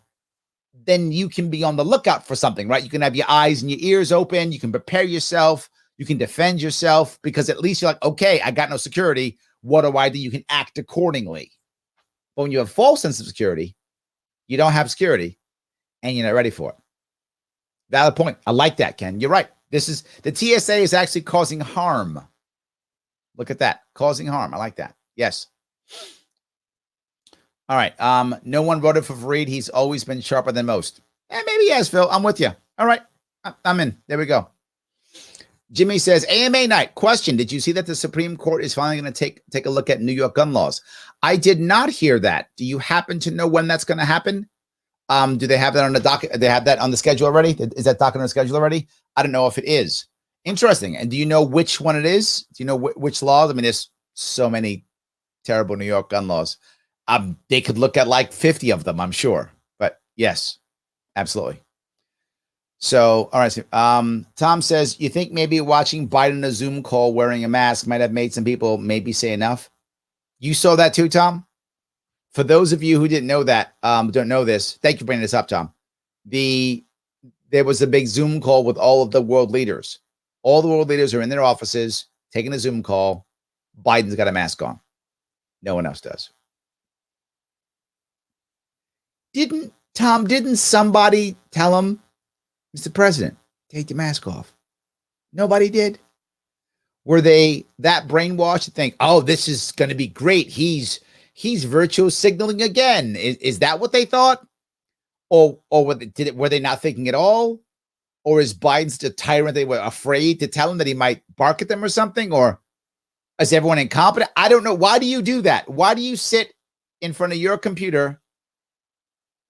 then you can be on the lookout for something, right? You can have your eyes and your ears open. You can prepare yourself. You can defend yourself because at least you're like, okay, I got no security. What do I do? You can act accordingly. But when you have a false sense of security, you don't have security and you're not ready for it. Valid point. I like that, Ken. You're right. The TSA is actually causing harm. Look at that. Causing harm. I like that. Yes. All right. No one voted for Fareed. He's always been sharper than most. Maybe he has, Phil. I'm with you. All right. I'm in. There we go. Jimmy says, AMA night. Question. Did you see that the Supreme Court is finally going to take a look at New York gun laws? I did not hear that. Do you happen to know when that's going to happen? Do they have that on the docket? They have that on the schedule already? Is that docket on the schedule already? I don't know if it is. Interesting. And do you know which one it is? Do you know which laws? I mean, there's so many terrible New York gun laws. They could look at like 50 of them, I'm sure. But yes, absolutely. So, all right. So, Tom says, you think maybe watching Biden on a Zoom call wearing a mask might have made some people maybe say enough? You saw that too, Tom? For those of you who didn't know that, don't know this, thank you for bringing this up, Tom. There was a big Zoom call with all of the world leaders. All the world leaders are in their offices taking a Zoom call. Biden's got a mask on. No one else does. Didn't somebody tell him, Mr. President, take the mask off? Nobody did. Were they that brainwashed to think, oh, this is going to be great. He's virtual signaling again. Is that what they thought? Or were they not thinking at all? Or is Biden such a tyrant they were afraid to tell him that he might bark at them or something? Or is everyone incompetent? I don't know. Why do you do that? Why do you sit in front of your computer?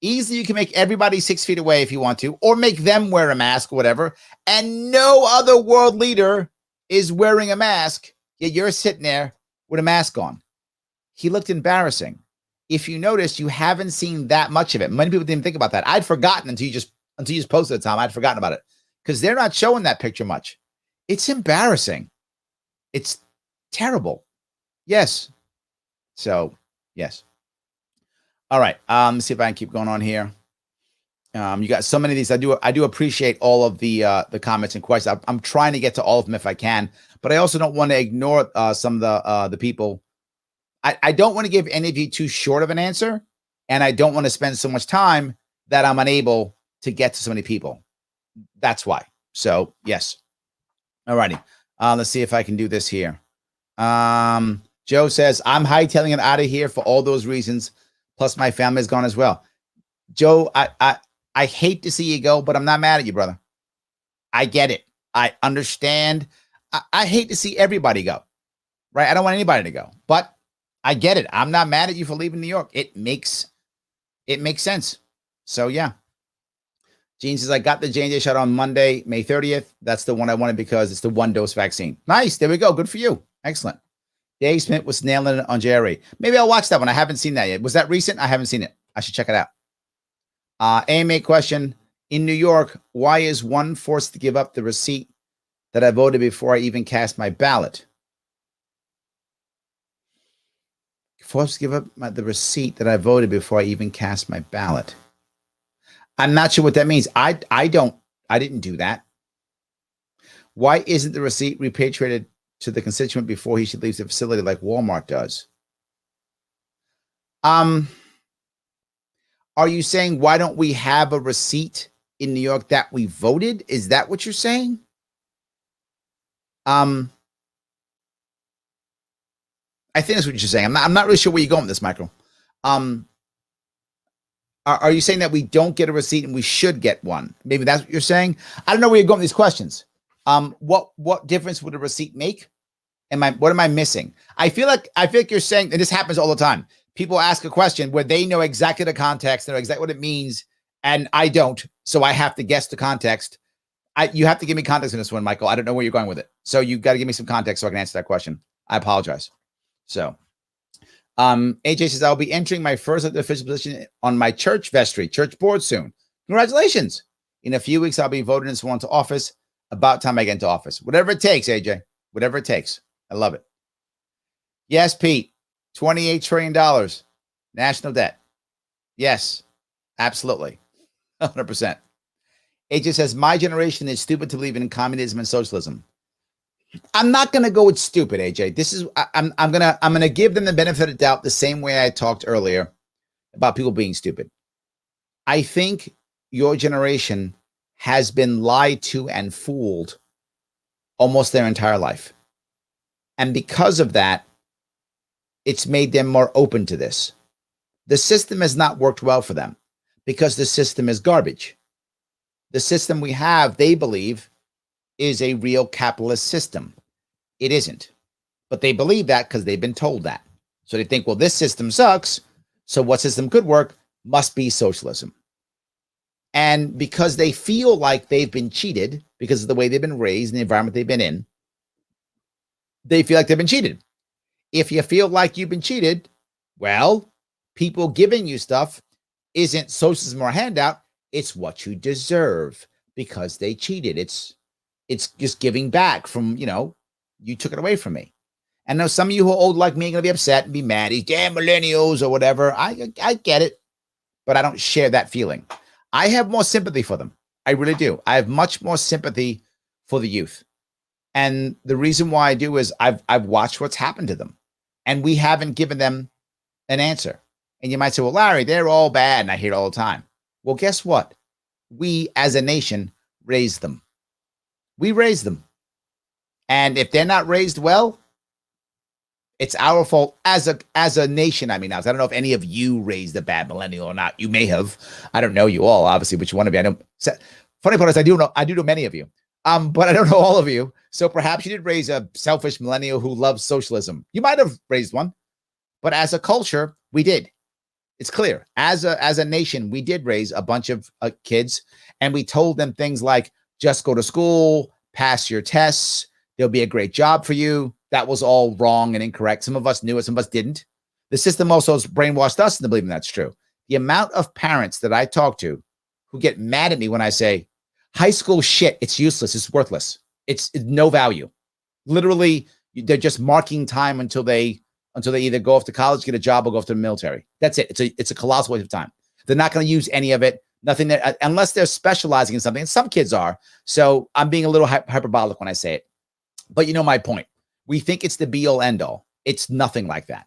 Easily you can make everybody 6 feet away if you want to, or make them wear a mask or whatever. And no other world leader is wearing a mask, yet you're sitting there with a mask on. He looked embarrassing. If you notice, you haven't seen that much of it. Many people didn't think about that. I'd forgotten until until you just posted it, Tom. I'd forgotten about it because they're not showing that picture much. It's embarrassing. It's terrible. Yes. So, yes. All right. Let's see if I can keep going on here. You got so many of these. I do appreciate all of the comments and questions. I'm trying to get to all of them if I can, but I also don't want to ignore some of the people. I don't want to give any of you too short of an answer, and I don't want to spend so much time that I'm unable to get to so many people. That's why. So yes. All righty. Let's see if I can do this here. Joe says, I'm hightailing it out of here for all those reasons. Plus my family's gone as well. Joe, I hate to see you go, but I'm not mad at you, brother. I get it. I understand. I hate to see everybody go, right? I don't want anybody to go, but I get it. I'm not mad at you for leaving New York. It makes sense. So yeah. Gene says, I got the J&J shot on Monday, May 30th. That's the one I wanted because it's the 1-dose vaccine. Nice. There we go. Good for you. Excellent. Dave Smith was nailing it on Jerry. Maybe I'll watch that one. I haven't seen that yet. Was that recent? I haven't seen it. I should check it out. AMA question. In New York, why is one forced to give up the receipt that I voted before I even cast my ballot? Forced to give up the receipt that I voted before I even cast my ballot. I'm not sure what that means. I didn't do that. Why isn't the receipt repatriated to the constituent before he should leave the facility like Walmart does? Are you saying why don't we have a receipt in New York that we voted? Is that what you're saying? I think that's what you're saying. I'm not really sure where you're going with this, Michael. Are you saying that we don't get a receipt and we should get one? Maybe that's what you're saying. I don't know where you're going with these questions. What difference would a receipt make? What am I missing? I feel like you're saying, and this happens all the time. People ask a question where they know exactly the context, they know exactly what it means, and I don't. So I have to guess the context. You have to give me context in this one, Michael. I don't know where you're going with it. So you got to give me some context so I can answer that question. I apologize. So, AJ says, I'll be entering my first official position on my church vestry, church board soon. Congratulations. In a few weeks, I'll be voted and sworn to office. About time I get into office. Whatever it takes, AJ. Whatever it takes. I love it. Yes, Pete. $28 trillion. National debt. Yes, absolutely. 100%. AJ says, my generation is stupid to believe in communism and socialism. I'm not going to go with stupid, AJ. This is I'm going to give them the benefit of the doubt the same way I talked earlier about people being stupid. I think your generation has been lied to and fooled almost their entire life. And because of that, it's made them more open to this. The system has not worked well for them because the system is garbage. The system we have, they believe, is a real capitalist system. It isn't. But they believe that because they've been told that. So they think, well, this system sucks. So what system could work must be socialism. And because they feel like they've been cheated because of the way they've been raised and the environment they've been in, they feel like they've been cheated. If you feel like you've been cheated, well, people giving you stuff isn't socialism or a handout. It's what you deserve because they cheated. It's just giving back from, you took it away from me. And now some of you who are old like me are going to be upset and be mad. These damn millennials or whatever. I get it, but I don't share that feeling. I have more sympathy for them. I really do. I have much more sympathy for the youth. And the reason why I do is I've watched what's happened to them. And we haven't given them an answer. And you might say, well, Larry, they're all bad. And I hear it all the time. Well, guess what? We as a nation raised them. We raised them. And if they're not raised well, it's our fault as a nation. I mean, I don't know if any of you raised a bad millennial or not. You may have. I don't know you all, obviously, but you want to be. I know. Funny part is I do know many of you. But I don't know all of you. So perhaps you did raise a selfish millennial who loves socialism. You might have raised one, but as a culture, we did. It's clear. As a nation, we did raise a bunch of kids, and we told them things like, just go to school, pass your tests, there'll be a great job for you. That was all wrong and incorrect. Some of us knew it, some of us didn't. The system also has brainwashed us into believing that's true. The amount of parents that I talk to who get mad at me when I say high school shit. It's useless. It's worthless. It's no value. Literally, they're just marking time until they either go off to college, get a job, or go off to the military. That's it. It's a colossal waste of time. They're not going to use any of it. Nothing that, unless they're specializing in something. And some kids are. So I'm being a little hyperbolic when I say it. But you know my point. We think it's the be all end all. It's nothing like that.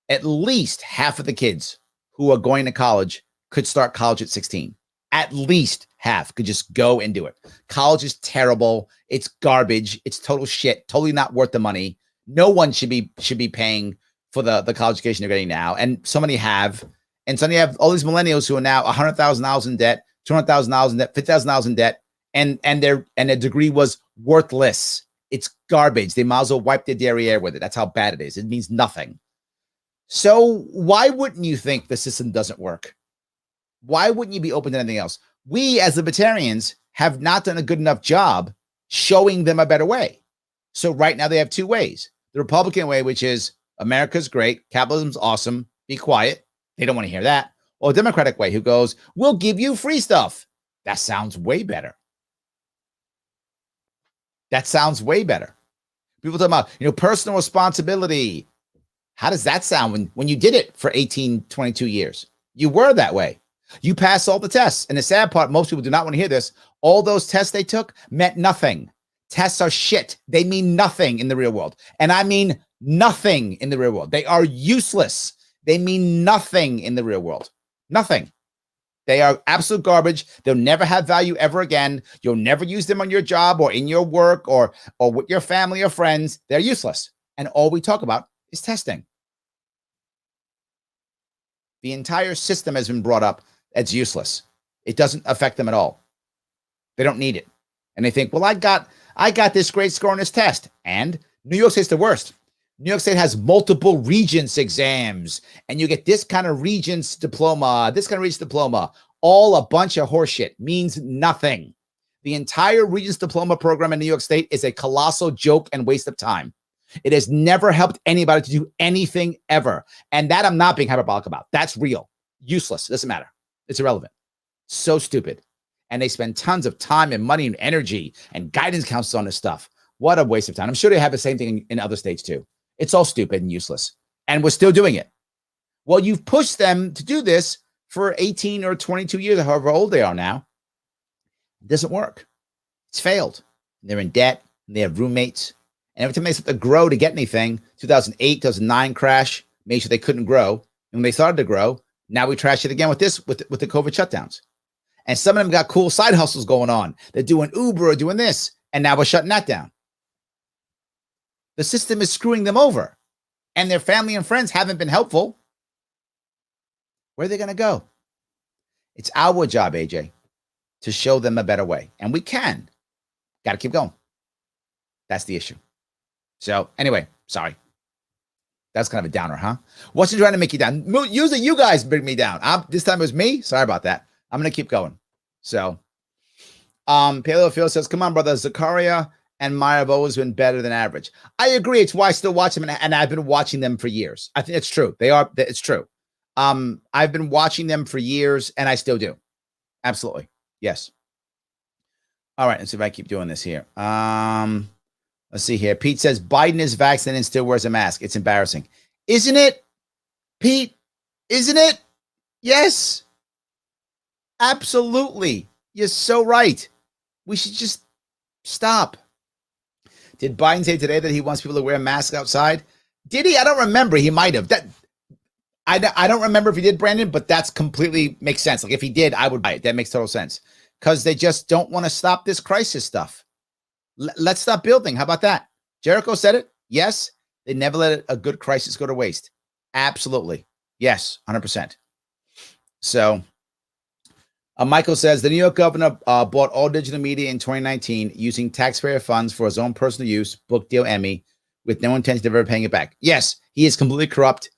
At least half of the kids who are going to college could start college at 16. At least half could just go and do it. College is terrible. It's garbage. It's total shit. Totally not worth the money. No one should be paying for the college education they're getting now. And so many have. And so you have all these millennials who are now $100,000 in debt, $200,000 in debt, $50,000 in debt, and their degree was worthless. It's garbage. They might as well wipe their derriere with it. That's how bad it is. It means nothing. So why wouldn't you think the system doesn't work? Why wouldn't you be open to anything else? We as libertarians have not done a good enough job showing them a better way. So right now they have two ways. The Republican way, which is America's great, capitalism's awesome, be quiet. They don't want to hear that. Or a Democratic way, who goes, we'll give you free stuff. That sounds way better. That sounds way better. People talk about, personal responsibility. How does that sound when you did it for 18, 22 years? You were that way. You passed all the tests. And the sad part, most people do not want to hear this. All those tests they took meant nothing. Tests are shit. They mean nothing in the real world. And I mean nothing in the real world. They are useless. They mean nothing in the real world. Nothing. They are absolute garbage. They'll never have value ever again. You'll never use them on your job or in your work or with your family or friends. They're useless. And all we talk about is testing. The entire system has been brought up as useless. It doesn't affect them at all. They don't need it. And they think, well, I got this great score on this test. And New York State's the worst. New York State has multiple regents exams, and you get this kind of regents diploma, this kind of regents diploma, all a bunch of horseshit, means nothing. The entire regents diploma program in New York State is a colossal joke and waste of time. It has never helped anybody to do anything ever. And that I'm not being hyperbolic about. That's real. Useless. It doesn't matter. It's irrelevant. So stupid. And they spend tons of time and money and energy and guidance counselors on this stuff. What a waste of time. I'm sure they have the same thing in other states too. It's all stupid and useless. And we're still doing it. Well, you've pushed them to do this for 18 or 22 years, however old they are now. It doesn't work. It's failed. They're in debt. They have roommates. And every time they start to grow to get anything, 2008, 2009 crash, made sure they couldn't grow. And when they started to grow, now we trash it again with the COVID shutdowns. And some of them got cool side hustles going on. They're doing Uber or doing this. And now we're shutting that down. The system is screwing them over. And their family and friends haven't been helpful. Where are they going to go? It's our job, AJ, to show them a better way. And we can. Got to keep going. That's the issue. So anyway, sorry. That's kind of a downer, huh? What's trying to make you down? Usually you guys bring me down. This time it was me. Sorry about that. I'm going to keep going. So, Paleo Phil says, come on, brother. Zakaria and Maya have always been better than average. I agree. It's why I still watch them, and I've been watching them for years. I think it's true. It's true. I've been watching them for years, and I still do. Absolutely. Yes. All right. Let's see if I keep doing this here. Let's see here. Pete says, Biden is vaccinated and still wears a mask. It's embarrassing. Isn't it, Pete? Isn't it? Yes. Absolutely. You're so right. We should just stop. Did Biden say today that he wants people to wear masks outside? Did he? I don't remember. He might have. I don't remember if he did, Brandon, but that's completely makes sense. Like if he did, I would buy it. That makes total sense. Because they just don't want to stop this crisis stuff. Let's stop building. How about that? Jericho said it. Yes. They never let a good crisis go to waste. Absolutely. Yes. 100%. So Michael says the New York governor bought all digital media in 2019 using taxpayer funds for his own personal use, book deal Emmy, with no intention of ever paying it back. Yes, he is completely corrupt.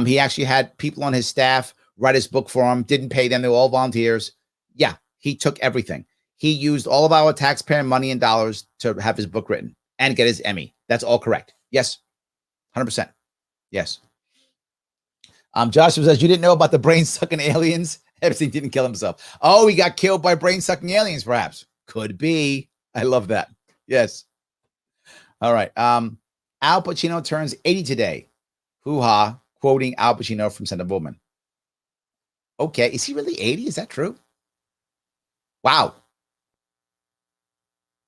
He actually had people on his staff write his book for him, didn't pay them. They were all volunteers. Yeah, he took everything. He used all of our taxpayer money and dollars to have his book written and get his Emmy. That's all correct. Yes, 100%. Yes. Joshua says, you didn't know about the brain-sucking aliens Epstein didn't kill himself. Oh, he got killed by brain-sucking aliens, perhaps. Could be. I love that. Yes. All right. Al Pacino turns 80 today. Hoo-ha. Quoting Al Pacino from Scent of Woman. Okay. Is he really 80? Is that true? Wow.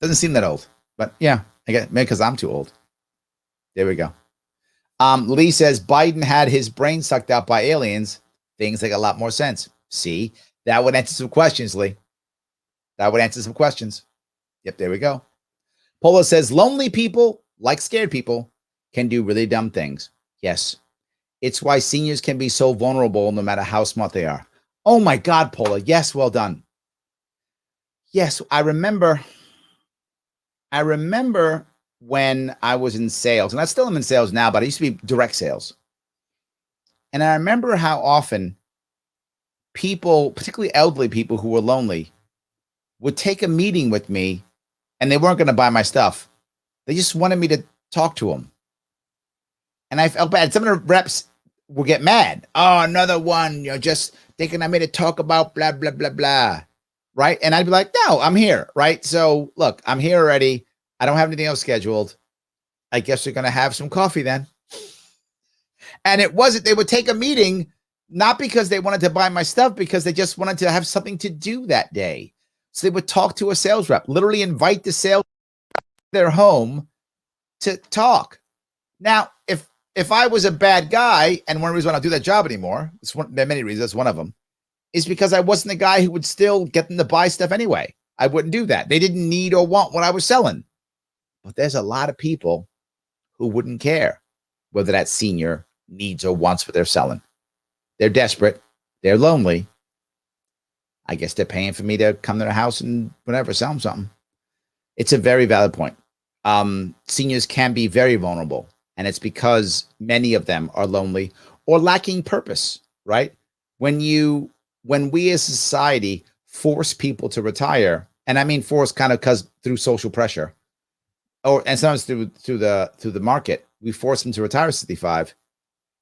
Doesn't seem that old. But yeah, I guess maybe because I'm too old. There we go. Lee says Biden had his brain sucked out by aliens. Things make a lot more sense. See, that would answer some questions, Lee. That would answer some questions. Yep, there we go. Polo says lonely people, like scared people, can do really dumb things. Yes. It's why seniors can be so vulnerable no matter how smart they are. Oh my God, Paula. Yes, well done. Yes, I remember when I was in sales, and I still am in sales now, but I used to be direct sales. And I remember how often people, particularly elderly people who were lonely, would take a meeting with me, and they weren't going to buy my stuff. They just wanted me to talk to them. And I felt bad. Some of the reps would get mad. Oh, another one, just thinking I'm here to talk about blah, blah, blah, blah. Right. And I'd be like, no, I'm here. Right. So look, I'm here already. I don't have anything else scheduled. I guess you're going to have some coffee then. And it wasn't, they would take a meeting, not because they wanted to buy my stuff, because they just wanted to have something to do that day. So they would talk to a sales rep, literally invite the sales rep to their home to talk. Now, if I was a bad guy, and one reason I don't do that job anymore, there are many reasons, that's one of them, is because I wasn't the guy who would still get them to buy stuff anyway. I wouldn't do that. They didn't need or want what I was selling. But there's a lot of people who wouldn't care whether that senior needs or wants what they're selling. They're desperate. They're lonely. I guess they're paying for me to come to their house and whatever, sell them something. It's a very valid point. Seniors can be very vulnerable, and it's because many of them are lonely or lacking purpose, right? When we as a society force people to retire, and I mean force kind of because through social pressure, and sometimes through the market, we force them to retire at 65.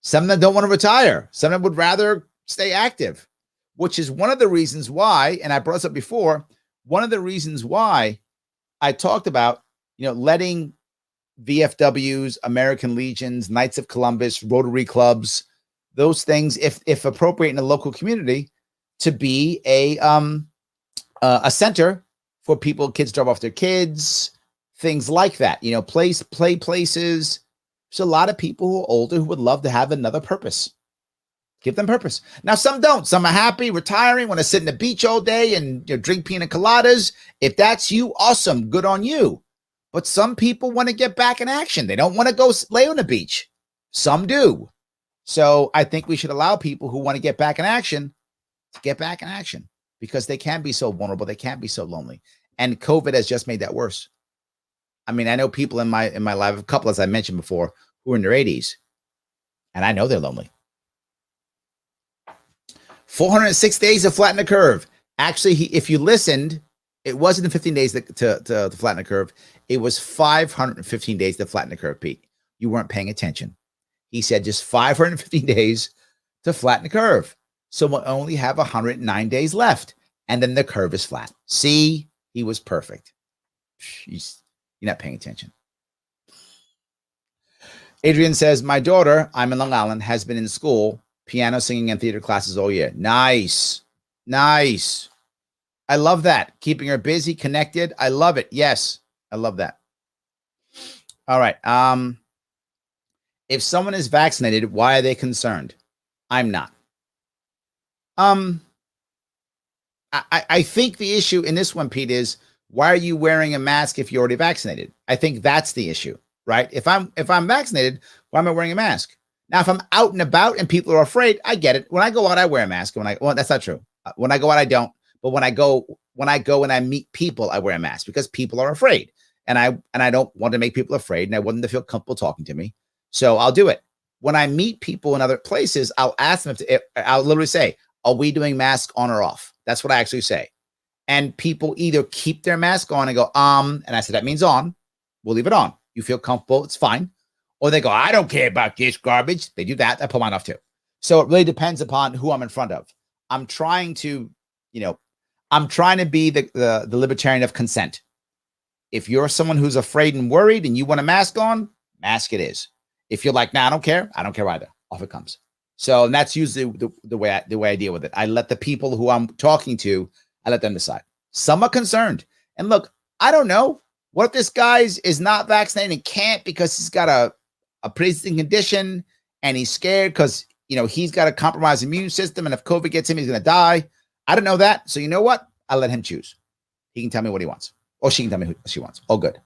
Some of them don't want to retire. Some of them would rather stay active, which is one of the reasons why, and I brought this up before, one of the reasons why I talked about, letting VFWs, American Legions, Knights of Columbus, Rotary clubs, those things, if appropriate in the local community, to be a center for people, kids drop off their kids, things like that, play places. There's a lot of people who are older who would love to have another purpose. Give them purpose. Now, some don't. Some are happy retiring, want to sit in the beach all day and drink pina coladas. If that's you, awesome. Good on you. But some people want to get back in action. They don't want to go lay on the beach. Some do. So I think we should allow people who want to get back in action to get back in action, because they can be so vulnerable. They can't be so lonely. And COVID has just made that worse. I mean, I know people in my life, a couple, as I mentioned before, who are in their 80s, and I know they're lonely. 406 days to flatten the curve. Actually, if you listened, it wasn't 15 days to flatten the curve. It was 515 days to flatten the curve, Pete. You weren't paying attention. He said just 515 days to flatten the curve. So we'll only have 109 days left, and then the curve is flat. See, he was perfect. You're not paying attention. Adrian says, my daughter, I'm in Long Island, has been in school, piano, singing, and theater classes all year. Nice. Nice. I love that. Keeping her busy, connected. I love it. Yes, I love that. All right. If someone is vaccinated, why are they concerned? I'm not. I think the issue in this one, Pete, is why are you wearing a mask if you're already vaccinated? I think that's the issue, right? If I'm vaccinated, why am I wearing a mask? Now, if I'm out and about and people are afraid, I get it. When I go out, I wear a mask. Well, that's not true. When I go out, I don't. But when I go and I meet people, I wear a mask because people are afraid, and I don't want to make people afraid, and I want them to feel comfortable talking to me. So I'll do it. When I meet people in other places, I'll ask them I'll literally say, are we doing mask on or off? That's what I actually say. And people either keep their mask on and go, and I said, that means on. We'll leave it on. You feel comfortable. It's fine. Or they go, I don't care about this garbage. They do that. I pull mine off too. So it really depends upon who I'm in front of. I'm trying to, I'm trying to be the libertarian of consent. If you're someone who's afraid and worried and you want a mask on, mask it is. If you're like, nah, I don't care either. Off it comes. So, and that's usually the way I deal with it. I let the people who I'm talking to, I let them decide. Some are concerned. And look, I don't know. What if this guy is not vaccinated and can't because he's got a pre-existing condition and he's scared because, he's got a compromised immune system. And if COVID gets him, he's going to die. I don't know that. So you know what? I let him choose. He can tell me what he wants. Or she can tell me what she wants. All good.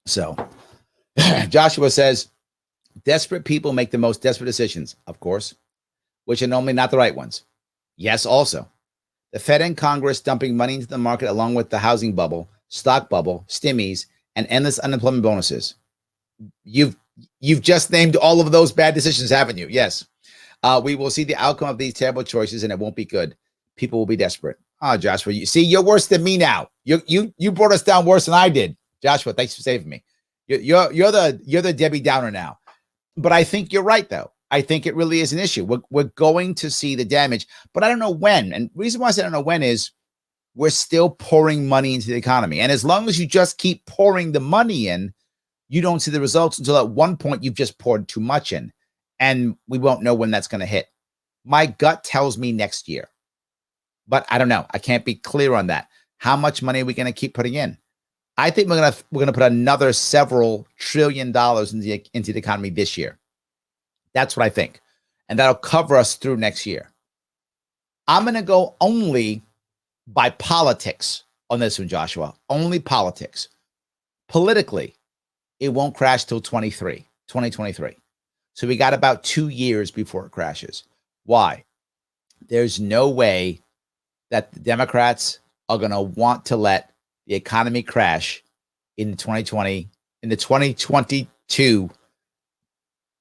So Joshua says, desperate people make the most desperate decisions, of course, which are normally not the right ones. Yes, also. The Fed and Congress dumping money into the market along with the housing bubble, stock bubble, stimmies, and endless unemployment bonuses. You've just named all of those bad decisions, haven't you? Yes. We will see the outcome of these terrible choices, and it won't be good. People will be desperate. Oh, Joshua, you see, you're worse than me now. You brought us down worse than I did. Joshua, thanks for saving me. You're the Debbie Downer now. But I think you're right, though. I think it really is an issue. We're going to see the damage, but I don't know when. And the reason why I say I don't know when is we're still pouring money into the economy. And as long as you just keep pouring the money in, you don't see the results until at one point you've just poured too much in. And we won't know when that's going to hit. My gut tells me next year. But I don't know. I can't be clear on that. How much money are we going to keep putting in? I think we're gonna put another several $1 trillion into the economy this year. That's what I think. And that'll cover us through next year. I'm going to go only by politics on this one, Joshua. Only politics. Politically, it won't crash till 2023. So we got about 2 years before it crashes. Why? There's no way that the Democrats are going to want to let the economy crash in 2020, in the 2022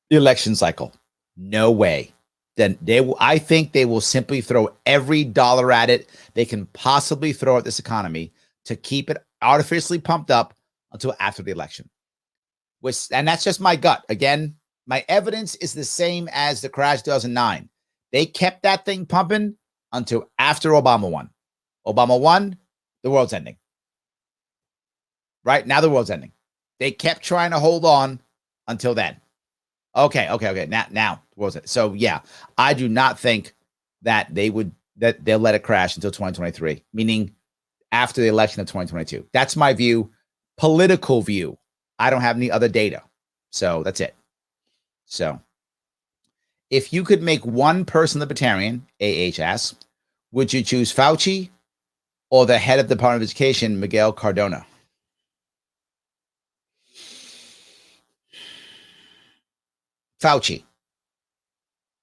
election cycle. No way. Then I think they will simply throw every dollar at it they can possibly throw at this economy to keep it artificially pumped up until after the election. And that's just my gut. Again, my evidence is the same as the crash 2009. They kept that thing pumping until after Obama won. Obama won, the world's ending. Right now, the world's ending. They kept trying to hold on until then. Okay. Now, what was it? So yeah, I do not think that they'll let it crash until 2023, meaning after the election of 2022. That's my view, political view. I don't have any other data. So that's it. So if you could make one person libertarian, AH asks, would you choose Fauci or the head of the Department of Education, Miguel Cardona? Fauci.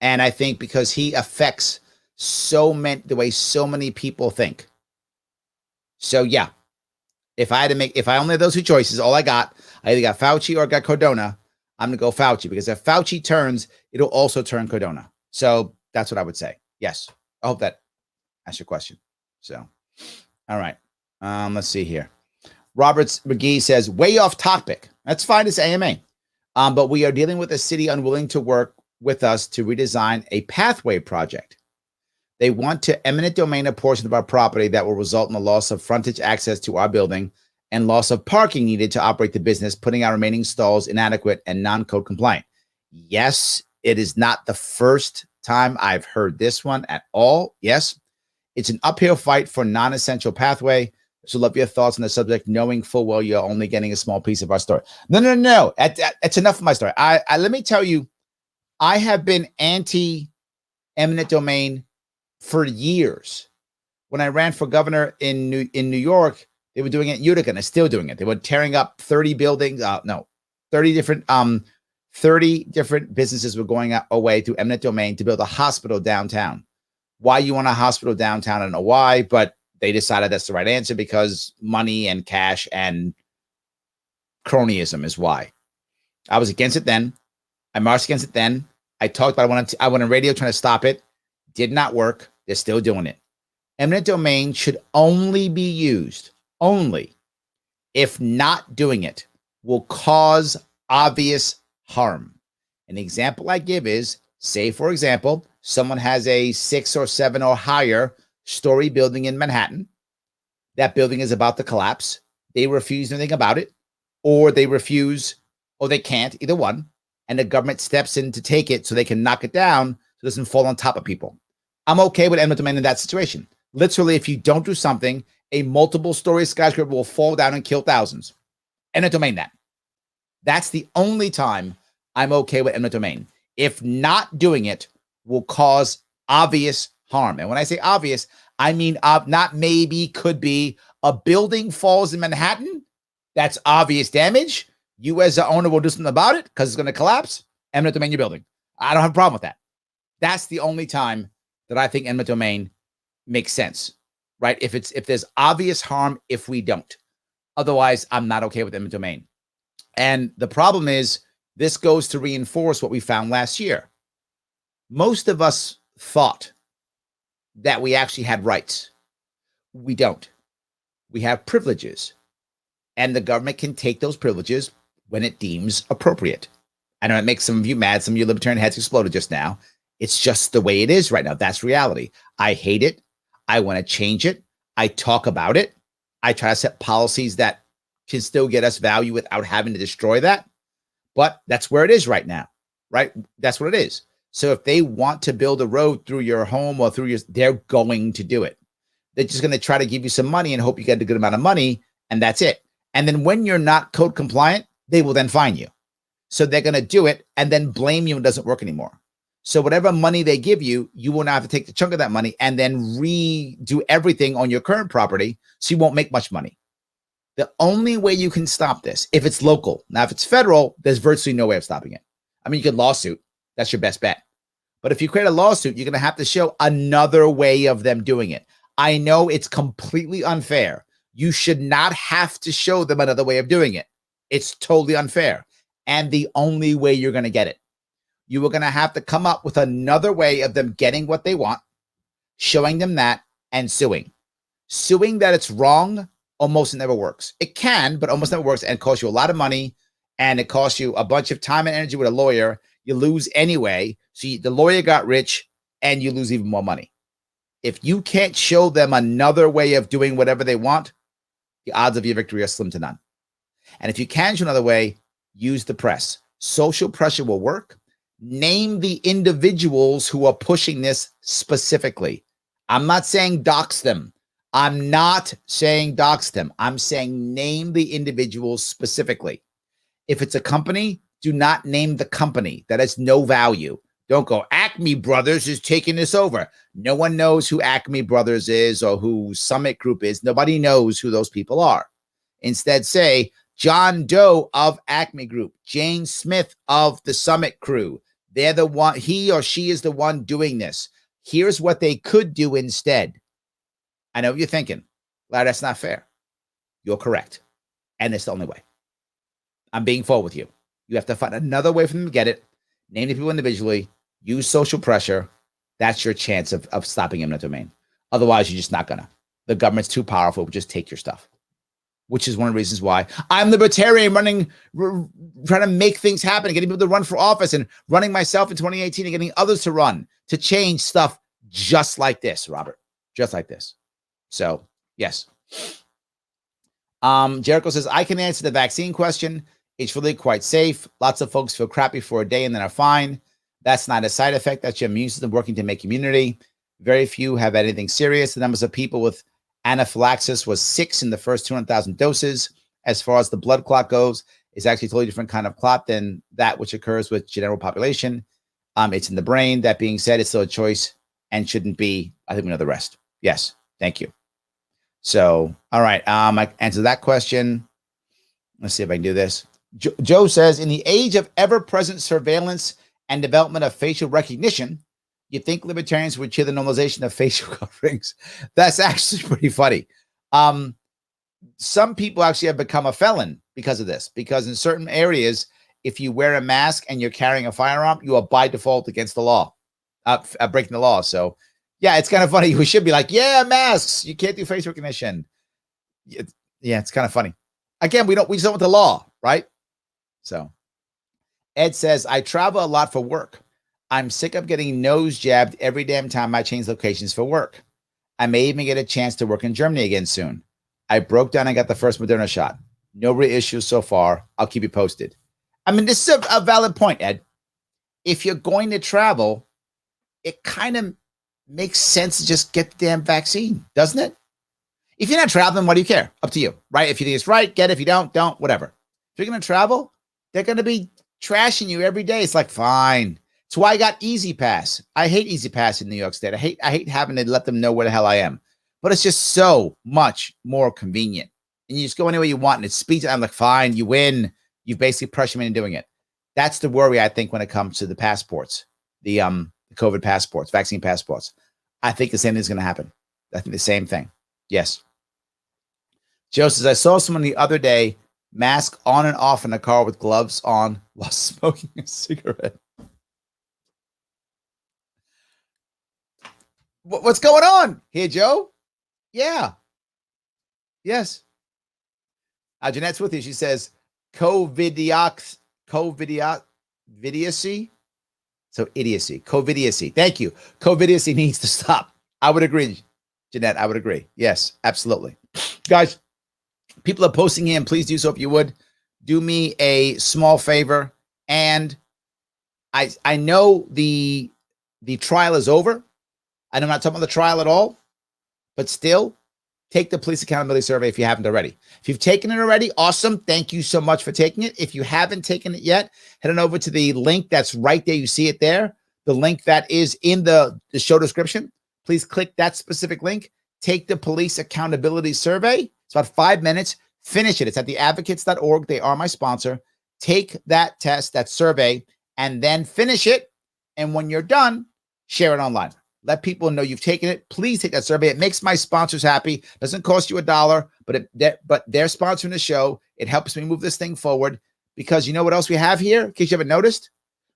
And I think because he affects the way so many people think. So yeah, if I only had those two choices, all I either got Fauci or I got Cardona, I'm going to go Fauci because if Fauci turns, it'll also turn Cardona. So that's what I would say. Yes. I hope that answers your question. So, all right. Let's see here. Roberts McGee says, way off topic. That's fine. It's AMA. But we are dealing with a city unwilling to work with us to redesign a pathway project. They want to eminent domain a portion of our property that will result in the loss of frontage access to our building and loss of parking needed to operate the business, putting our remaining stalls inadequate and non-code compliant. Yes, it is not the first time I've heard this one at all. Yes, it's an uphill fight for non-essential pathway. So love your thoughts on the subject, knowing full well you're only getting a small piece of our story. No. That's enough of my story. Let me tell you, I have been anti-eminent domain for years. When I ran for governor in New York, they were doing it in Utica, and they're still doing it. They were tearing up 30 buildings. 30 different businesses were going away through eminent domain to build a hospital downtown. Why you want a hospital downtown, I don't know why, but they decided that's the right answer because money and cash and cronyism is why. I was against it then. I marched against it then. I talked about it. I went on radio trying to stop it. Did not work. They're still doing it. Eminent domain should only be used, if not doing it will cause obvious harm. An example I give is, say, for example, someone has a 6 or 7 or higher story building in Manhattan. That building is about to collapse. They refuse anything about it, or they refuse, or they can't, either one. And the government steps in to take it so they can knock it down so it doesn't fall on top of people. I'm okay with eminent domain in that situation. Literally, if you don't do something, a multiple story skyscraper will fall down and kill thousands. Eminent domain that. That's the only time I'm okay with eminent domain. If not doing it will cause obvious harm. And when I say obvious, I mean not maybe, could be. A building falls in Manhattan, that's obvious damage. You as the owner will do something about it because it's going to collapse. Eminent domain your building. I don't have a problem with that. That's the only time that I think eminent domain makes sense, right? If there's obvious harm, if we don't. Otherwise, I'm not okay with eminent domain. And the problem is, this goes to reinforce what we found last year. Most of us thought that we actually had rights. We don't. We have privileges. And the government can take those privileges when it deems appropriate. I know it makes some of you mad. Some of you libertarian heads exploded just now. It's just the way it is right now. That's reality. I hate it. I want to change it. I talk about it. I try to set policies that can still get us value without having to destroy that. But that's where it is right now, right? That's what it is. So if they want to build a road through your home or through your, they're going to do it. They're just going to try to give you some money and hope you get a good amount of money, and that's it. And then when you're not code compliant, they will then fine you. So they're going to do it and then blame you when it doesn't work anymore. So whatever money they give you, you will now have to take the chunk of that money and then redo everything on your current property, so you won't make much money. The only way you can stop this, if it's local. Now, if it's federal, there's virtually no way of stopping it. I mean, you could lawsuit. That's your best bet. But if you create a lawsuit, you're going to have to show another way of them doing it. I know it's completely unfair. You should not have to show them another way of doing it. It's totally unfair. And the only way you're going to get it. You are going to have to come up with another way of them getting what they want, showing them that, and suing. Suing that it's wrong almost never works. It can, but almost never works, and costs you a lot of money, and it costs you a bunch of time and energy with a lawyer. You lose anyway. So the lawyer got rich, and you lose even more money. If you can't show them another way of doing whatever they want, the odds of your victory are slim to none. And if you can show another way, use the press. Social pressure will work. Name the individuals who are pushing this specifically. I'm not saying dox them. I'm not saying dox them. I'm saying name the individuals specifically. If it's a company, do not name the company. That has no value. Don't go, Acme Brothers is taking this over. No one knows who Acme Brothers is or who Summit Group is. Nobody knows who those people are. Instead, say, John Doe of Acme Group, Jane Smith of the Summit Crew. They're the one, he or she is the one doing this. Here's what they could do instead. I know what you're thinking. Larry, that's not fair. You're correct. And it's the only way. I'm being forward with you. You have to find another way for them to get it. Name the people individually. Use social pressure. That's your chance of stopping eminent domain. Otherwise, you're just not going to. The government's too powerful. Just take your stuff. Which is one of the reasons why I'm libertarian, trying to make things happen, getting people to run for office and running myself in 2018 and getting others to run to change stuff just like this, Robert, just like this. So, yes. Jericho says, I can answer the vaccine question. It's really quite safe. Lots of folks feel crappy for a day and then are fine. That's not a side effect. That's your immune system working to make immunity. Very few have anything serious. The numbers of people with anaphylaxis was 6 in the first 200,000 doses. As far as the blood clot goes, it's actually a totally different kind of clot than that which occurs with general population. It's in the brain. That being said, it's still a choice and shouldn't be. I think we know the rest. Yes. Thank you. So, all right. I answer that question. Let's see if I can do this. Joe says, in the age of ever-present surveillance and development of facial recognition, you think libertarians would cheer the normalization of facial coverings? That's actually pretty funny. Some people actually have become a felon because of this, because in certain areas, if you wear a mask and you're carrying a firearm, you are by default against the law, breaking the law. So, yeah, it's kind of funny. We should be like, yeah, masks. You can't do face recognition. Yeah, it's kind of funny. Again, we just don't want the law, right? So, Ed says, I travel a lot for work. I'm sick of getting nose jabbed every damn time I change locations for work. I may even get a chance to work in Germany again soon. I broke down and got the first Moderna shot. No real issues so far. I'll keep you posted. I mean, this is a valid point, Ed. If you're going to travel, it kind of makes sense to just get the damn vaccine, doesn't it? If you're not traveling, what do you care? Up to you, right? If you think it's right, get it. If you don't, whatever. If you're going to travel, they're going to be trashing you every day. It's like, fine. It's why I got Easy Pass. I hate Easy Pass in New York State. I hate having to let them know where the hell I am. But it's just so much more convenient. And you just go anywhere you want and it speeds. I'm like, fine, you win. You've basically pressured me into doing it. That's the worry, I think, when it comes to the passports, the COVID passports, vaccine passports. I think the same thing is going to happen. I think the same thing. Yes. Joe says, I saw someone the other day, mask on and off in a car with gloves on while smoking a cigarette. What's going on here, Joe? Yeah. Yes. Jeanette's with you. She says, covidiocy. So idiocy. Covidiocy. Thank you. Covidiocy needs to stop. I would agree, Jeanette. I would agree. Yes, absolutely. Guys, people are posting in. Please do so if you would. Do me a small favor. And I know the trial is over. I'm not talking about the trial at all, but still, take the police accountability survey if you haven't already. If you've taken it already, awesome. Thank you so much for taking it. If you haven't taken it yet, head on over to the link that's right there. You see it there. The link that is in the show description. Please click that specific link. Take the police accountability survey. It's about 5 minutes. Finish it. It's at theadvocates.org. They are my sponsor. Take that test, that survey, and then finish it. And when you're done, share it online. Let people know you've taken it. Please take that survey. It makes my sponsors happy. Doesn't cost you $1, but they're sponsoring the show. It helps me move this thing forward because you know what else we have here? In case you haven't noticed,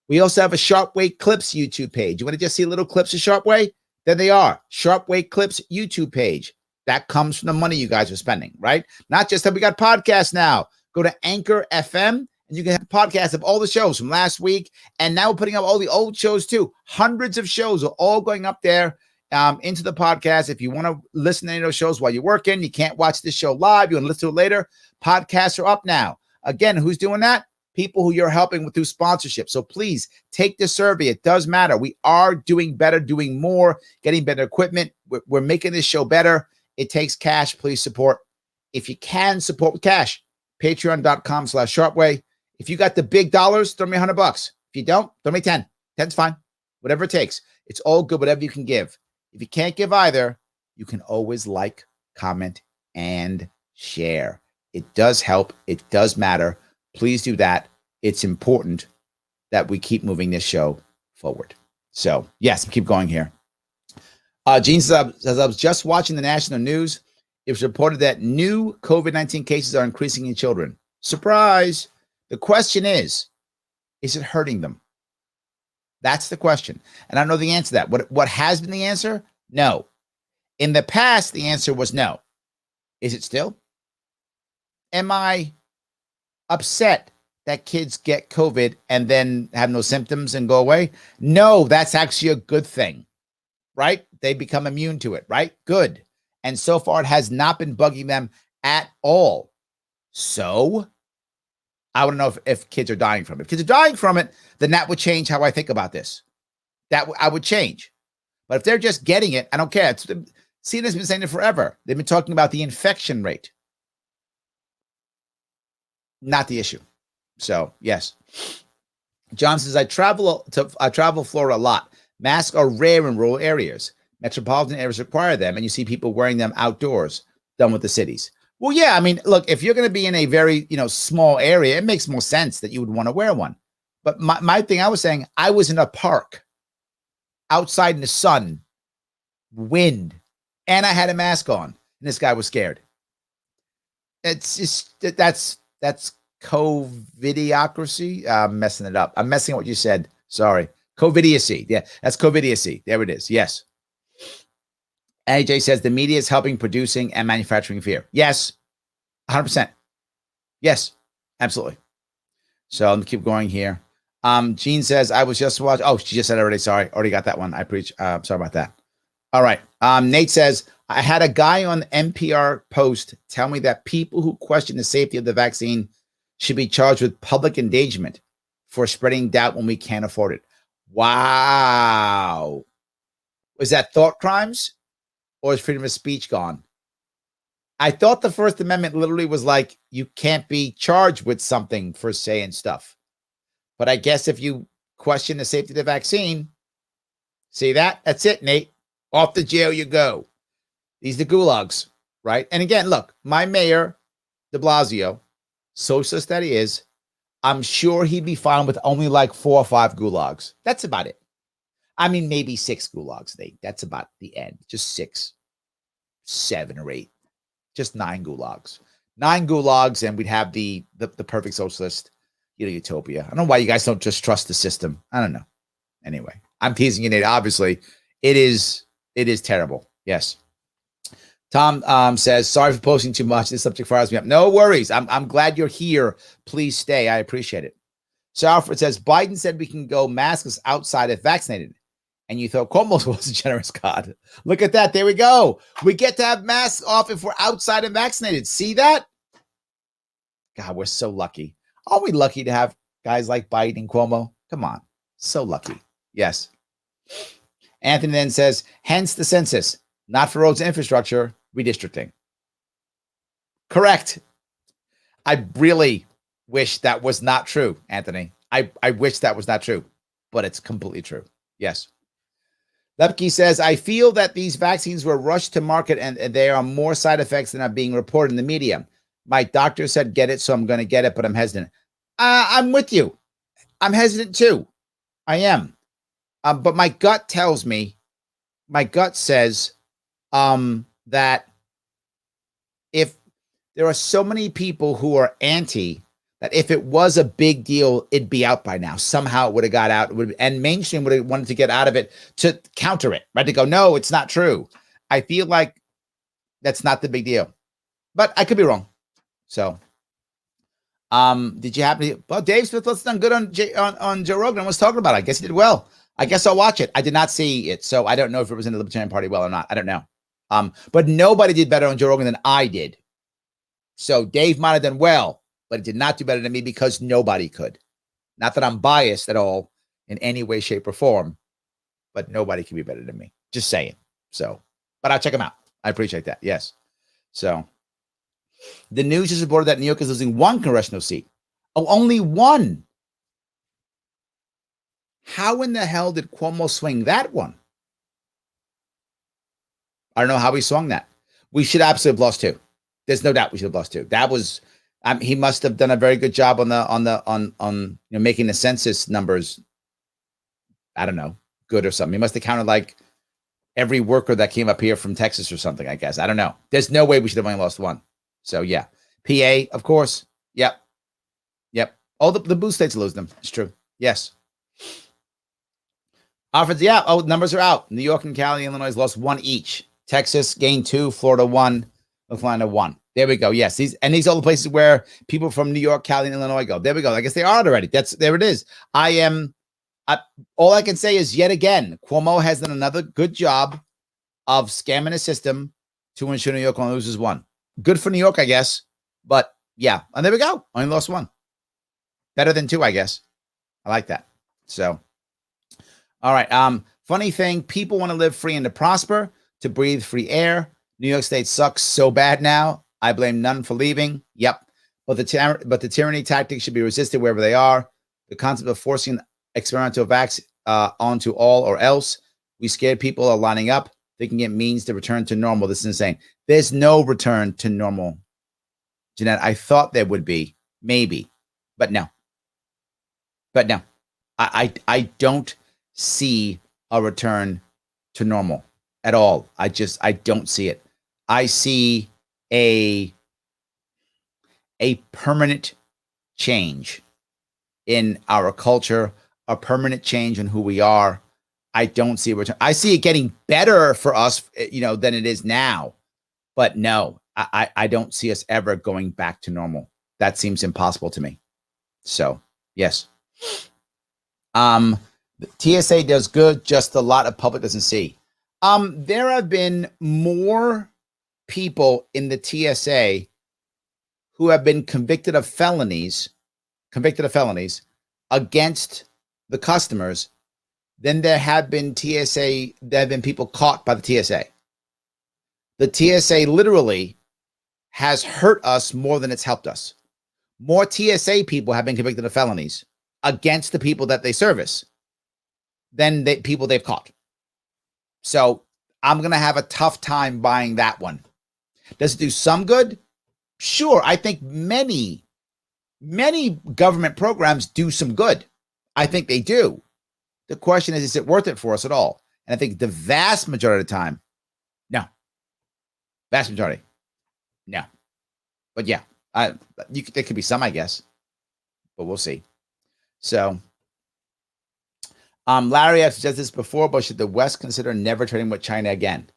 we also have a Sharpe Way Clips YouTube page. You want to just see little clips of Sharpe Way? There they are. Sharpe Way Clips YouTube page. That comes from the money you guys are spending, right? Not just that we got podcasts now. Go to Anchor FM. And you can have podcasts of all the shows from last week. And now we're putting up all the old shows too. Hundreds of shows are all going up there into the podcast. If you want to listen to any of those shows while you're working, you can't watch this show live, you want to listen to it later, podcasts are up now. Again, who's doing that? People who you're helping with through sponsorship. So please take the survey. It does matter. We are doing better, doing more, getting better equipment. We're making this show better. It takes cash. Please support. If you can support with cash, patreon.com/sharpeway. If you got the big dollars, throw me $100. If you don't, throw me 10. 10's fine. Whatever it takes. It's all good, whatever you can give. If you can't give either, you can always like, comment, and share. It does help. It does matter. Please do that. It's important that we keep moving this show forward. So, yes, keep going here. Gene says, I was just watching the national news. It was reported that new COVID-19 cases are increasing in children. Surprise. The question is it hurting them? That's the question. And I don't know the answer to that. What has been the answer? No. In the past, the answer was no. Is it still? Am I upset that kids get COVID and then have no symptoms and go away? No, that's actually a good thing, right? They become immune to it, right? Good. And so far, it has not been bugging them at all. So I want to know if kids are dying from it. If kids are dying from it, then that would change how I think about this. I would change. But if they're just getting it, I don't care. CNN has been saying it forever. They've been talking about the infection rate. Not the issue. So, yes. John says, I travel Florida a lot. Masks are rare in rural areas. Metropolitan areas require them, and you see people wearing them outdoors, done with the cities. Well, yeah, I mean, look, if you're going to be in a very, small area, it makes more sense that you would want to wear one. But my thing, I was saying, I was in a park outside in the sun, wind, and I had a mask on, and this guy was scared. It's just, that's covidiocracy. I'm messing it up. I'm messing up what you said. Sorry. Covidiocy. Yeah, that's covidiocy. There it is. Yes. AJ says the media is helping producing and manufacturing fear. Yes, 100%. Yes, absolutely. So let me keep going here. Jean says, I was just watching. Oh, she just said it already. Sorry. Already got that one. I preach. Sorry about that. All right. Nate says, I had a guy on the NPR post tell me that people who question the safety of the vaccine should be charged with public endangerment for spreading doubt when we can't afford it. Wow. Was that thought crimes or is freedom of speech gone? I thought the First Amendment literally was like, you can't be charged with something for saying stuff. But I guess if you question the safety of the vaccine, see that? That's it, Nate. Off to jail you go. These are the gulags, right? And again, look, my mayor, de Blasio, socialist that he is, I'm sure he'd be fine with only like 4 or 5 gulags. That's about it. I mean, maybe 6 gulags, Nate. That's about the end. Just 6, 7 or 8. Just 9 gulags. 9 gulags, and we'd have the perfect socialist, utopia. I don't know why you guys don't just trust the system. I don't know. Anyway, I'm teasing you, Nate. Obviously, it is terrible. Yes. Tom says, sorry for posting too much. This subject fires me up. No worries. I'm glad you're here. Please stay. I appreciate it. So Alfred says, Biden said we can go maskless outside if vaccinated. And you thought Cuomo was a generous God. Look at that. There we go. We get to have masks off if we're outside and vaccinated. See that? God, we're so lucky. Are we lucky to have guys like Biden and Cuomo? Come on. So lucky. Yes. Anthony then says, hence the census, not for roads and infrastructure, redistricting. Correct. I really wish that was not true, Anthony. I wish that was not true, but it's completely true. Yes. Lepke says, I feel that these vaccines were rushed to market and there are more side effects than are being reported in the media. My doctor said get it, so I'm going to get it, but I'm hesitant. I'm with you. I'm hesitant too. I am. But my gut tells me, my gut says that if there are so many people who are anti, that if it was a big deal, it'd be out by now. Somehow it would have got out, and mainstream would have wanted to get out of it to counter it, right? To go, no, it's not true. I feel like that's not the big deal, but I could be wrong. So, did you happen to? Well, Dave Smith was done good on Joe Rogan. I was talking about it. I guess he did well. I guess I'll watch it. I did not see it, so I don't know if it was in the Libertarian Party well or not. I don't know. But nobody did better on Joe Rogan than I did. So Dave might have done well, but he did not do better than me because nobody could. Not that I'm biased at all in any way, shape, or form, but nobody can be better than me. Just saying. So, but I'll check him out. I appreciate that. Yes. So the news has reported that New York is losing 1 congressional seat. Oh, only 1. How in the hell did Cuomo swing that one? I don't know how he swung that. We should absolutely have lost 2. There's no doubt we should have lost 2. That was, he must have done a very good job on making the census numbers. I don't know, good or something. He must have counted like every worker that came up here from Texas or something. I guess I don't know. There's no way we should have only lost 1. So yeah, PA, of course. Yep. All the blue states lose them. It's true. Yes. Alfred's, yeah. Oh, numbers are out. New York and Cali, Illinois lost 1 each. Texas gained 2, Florida 1, North Carolina 1. There we go. Yes, these are all the places where people from New York, Cali, and Illinois go. There we go. I guess they are already. There it is. All I can say is yet again, Cuomo has done another good job of scamming the system to ensure New York only loses 1. Good for New York, I guess. But yeah, and there we go. Only lost 1. Better than 2, I guess. I like that. So, all right. Funny thing, people want to live free and to prosper, to breathe free air. New York State sucks so bad now. I blame none for leaving. Yep. But the tyranny tactics should be resisted wherever they are. The concept of forcing experimental vax onto all or else. We scared people are lining up, thinking it means to return to normal. This is insane. There's no return to normal, Jeanette. I thought there would be, maybe, but no. I don't see a return to normal at all. I don't see it. I see a permanent change in our culture, a permanent change in who we are. I don't see a return. I see it getting better for us, than it is now. But no, I don't see us ever going back to normal. That seems impossible to me. So, yes. Um, the TSA does good, just a lot of public doesn't see. There have been more people in the TSA who have been convicted of felonies against the customers than there have been people caught by the TSA. The TSA literally has hurt us more than it's helped us. More TSA people have been convicted of felonies against the people that they service than the people they've caught. So I'm going to have a tough time buying that one. Does it do some good? Sure. I think many government programs do some good. I think they do. The question is it worth it for us at all? And I think the vast majority of the time, no. Vast majority, no. But yeah, there could be some, I guess, but we'll see. So, Larry has said this before, but should the West consider never trading with China again?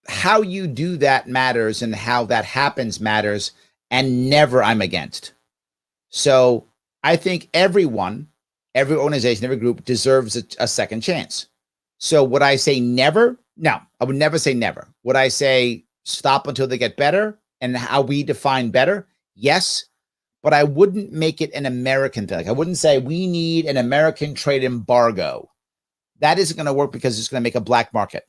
How you do that matters, and how that happens matters, and never I'm against. So I think every organization, every group deserves a second chance. So would I say never? No, I would never say never. Would I say stop until they get better? And how we define better? Yes, but I wouldn't make it an American thing. Like, I wouldn't say we need an American trade embargo. That isn't going to work because it's going to make a black market.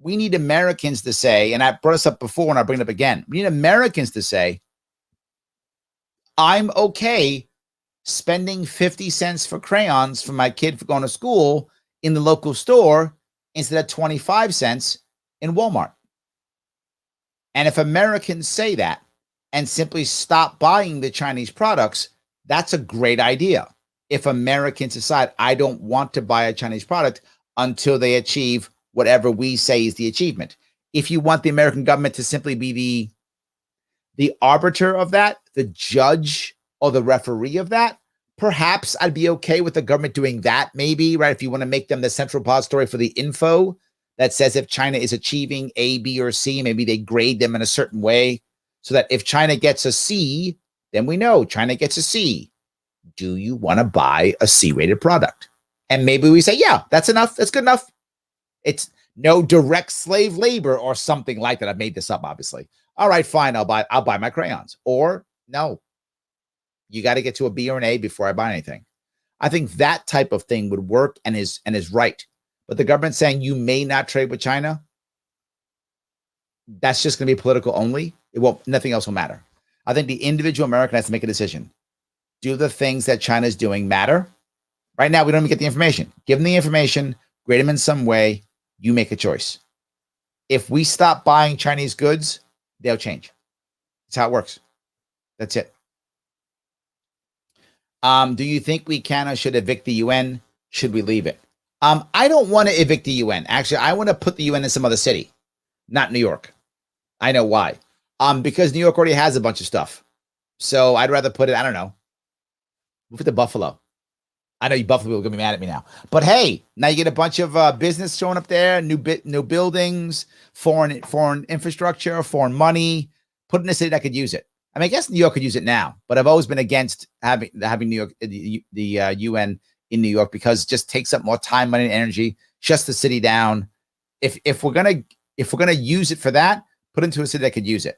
We need Americans to say, and I brought this up before and I'll bring it up again. We need Americans to say, I'm okay spending 50 cents for crayons for my kid for going to school in the local store instead of 25 cents in Walmart. And if Americans say that and simply stop buying the Chinese products, that's a great idea. If Americans decide, I don't want to buy a Chinese product until they achieve whatever we say is the achievement. If you want the American government to simply be the arbiter of that, the judge or the referee of that, perhaps I'd be okay with the government doing that, maybe, right? If you want to make them the central repository for the info that says if China is achieving A, B, or C, maybe they grade them in a certain way so that if China gets a C, then we know China gets a C. Do you want to buy a C-rated product? And maybe we say, yeah, that's enough. That's good enough. It's no direct slave labor or something like that. I've made this up, obviously. All right, fine. I'll buy my crayons. Or no, you got to get to a B or an A before I buy anything. I think that type of thing would work and is right. But the government saying you may not trade with China, that's just going to be political only. Nothing else will matter. I think the individual American has to make a decision. Do the things that China is doing matter? Right now, we don't even get the information. Give them the information, grade them in some way. You make a choice. If we stop buying Chinese goods, they'll change. That's how it works. That's it. Do you think we can or should evict the UN? Should we leave it? I don't want to evict the UN. Actually, I want to put the UN in some other city, not New York. I know why. Because New York already has a bunch of stuff. So I'd rather put it, I don't know, move it to Buffalo. I know you Buffalo people are going to be mad at me now. But hey, now you get a bunch of business showing up there, new buildings, foreign infrastructure, foreign money, put in a city that could use it. I mean, I guess New York could use it now, but I've always been against having New York, the UN in New York, because it just takes up more time, money, and energy, shuts the city down. If we're gonna use it for that, put it into a city that could use it.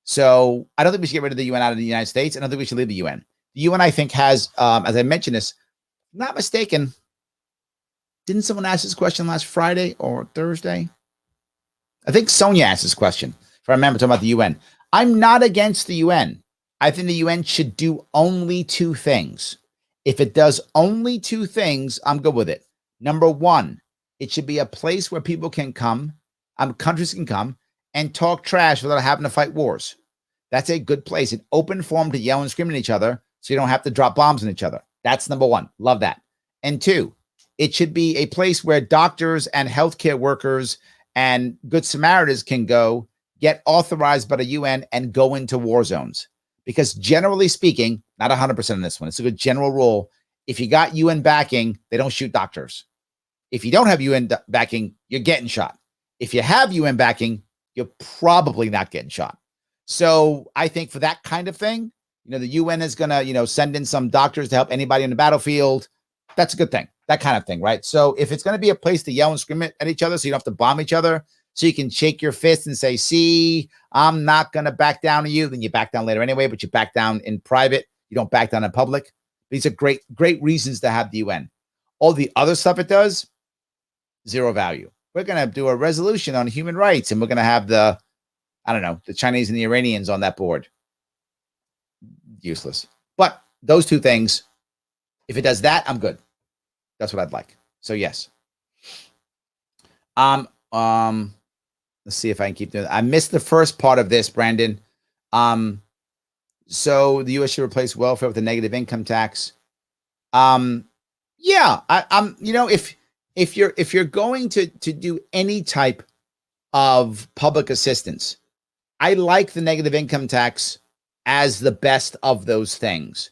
So I don't think we should get rid of the UN out of the United States. I don't think we should leave the UN. The UN, I think, has, as I mentioned this, not mistaken, didn't someone ask this question last Friday or Thursday? I think Sonia asked this question, if I remember talking about the UN. I'm not against the UN. I think the UN should do only two things. If it does only two things, I'm good with it. Number one, it should be a place where people can come, countries can come and talk trash without having to fight wars. That's a good place, an open forum to yell and scream at each other so you don't have to drop bombs on each other. That's number one. Love that. And two, it should be a place where doctors and healthcare workers and good Samaritans can go, get authorized by the UN, and go into war zones. Because generally speaking, not 100% in this one, it's a good general rule. If you got UN backing, they don't shoot doctors. If you don't have UN backing, you're getting shot. If you have UN backing, you're probably not getting shot. So I think for that kind of thing, The UN is going to, send in some doctors to help anybody on the battlefield. That's a good thing. That kind of thing, right? So if it's going to be a place to yell and scream at each other so you don't have to bomb each other, so you can shake your fist and say, see, I'm not going to back down to you. Then you back down later anyway, but you back down in private. You don't back down in public. These are great, great reasons to have the UN. All the other stuff it does, zero value. We're going to do a resolution on human rights, and we're going to have the Chinese and the Iranians on that board. Useless. But those two things, if it does that, I'm good. That's what I'd like. So yes. Let's see if I can keep doing that. I missed the first part of this, Brandon. So the U.S. should replace welfare with a negative income tax. Yeah, if you're going to do any type of public assistance, I like the negative income tax as the best of those things.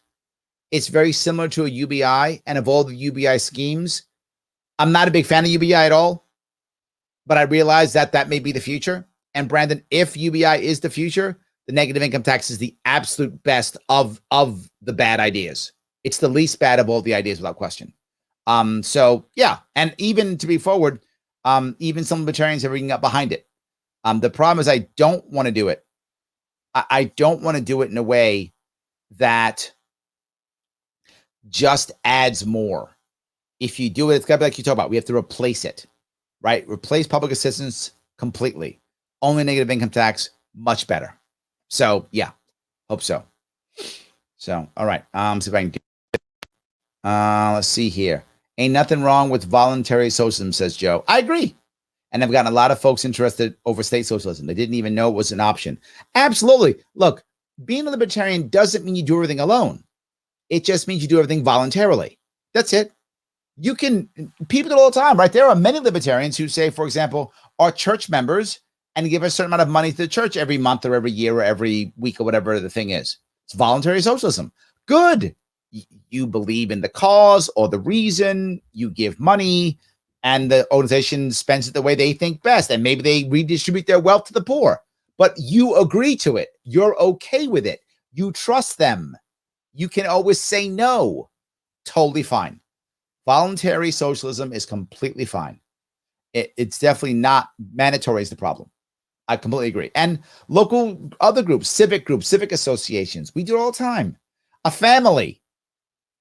It's very similar to a UBI, and of all the UBI schemes, I'm not a big fan of UBI at all, but I realize that may be the future. And Brandon, if UBI is the future, the negative income tax is the absolute best of the bad ideas. It's the least bad of all the ideas without question. So yeah, and even to be forward, even some libertarians are reading up behind it. The problem is I don't want to do it. I don't want to do it in a way that just adds more. If you do it, it's got to be like you talk about. We have to replace it, right? Replace public assistance completely. Only negative income tax, much better. So yeah, hope so. So all right, see if I can do it. Let's see here. Ain't nothing wrong with voluntary socialism, says Joe. I agree. And I've gotten a lot of folks interested over state socialism. They didn't even know it was an option. Absolutely. Look, being a libertarian doesn't mean you do everything alone. It just means you do everything voluntarily. That's it. You can, people do it all the time, right? There are many libertarians who say, for example, are church members and give a certain amount of money to the church every month or every year or every week or whatever the thing is. It's voluntary socialism. Good. You believe in the cause or the reason, you give money, and the organization spends it the way they think best. And maybe they redistribute their wealth to the poor, but you agree to it. You're okay with it. You trust them. You can always say no. Totally fine. Voluntary socialism is completely fine. It's definitely not mandatory is the problem. I completely agree. And local other groups, civic associations, we do it all the time. A family,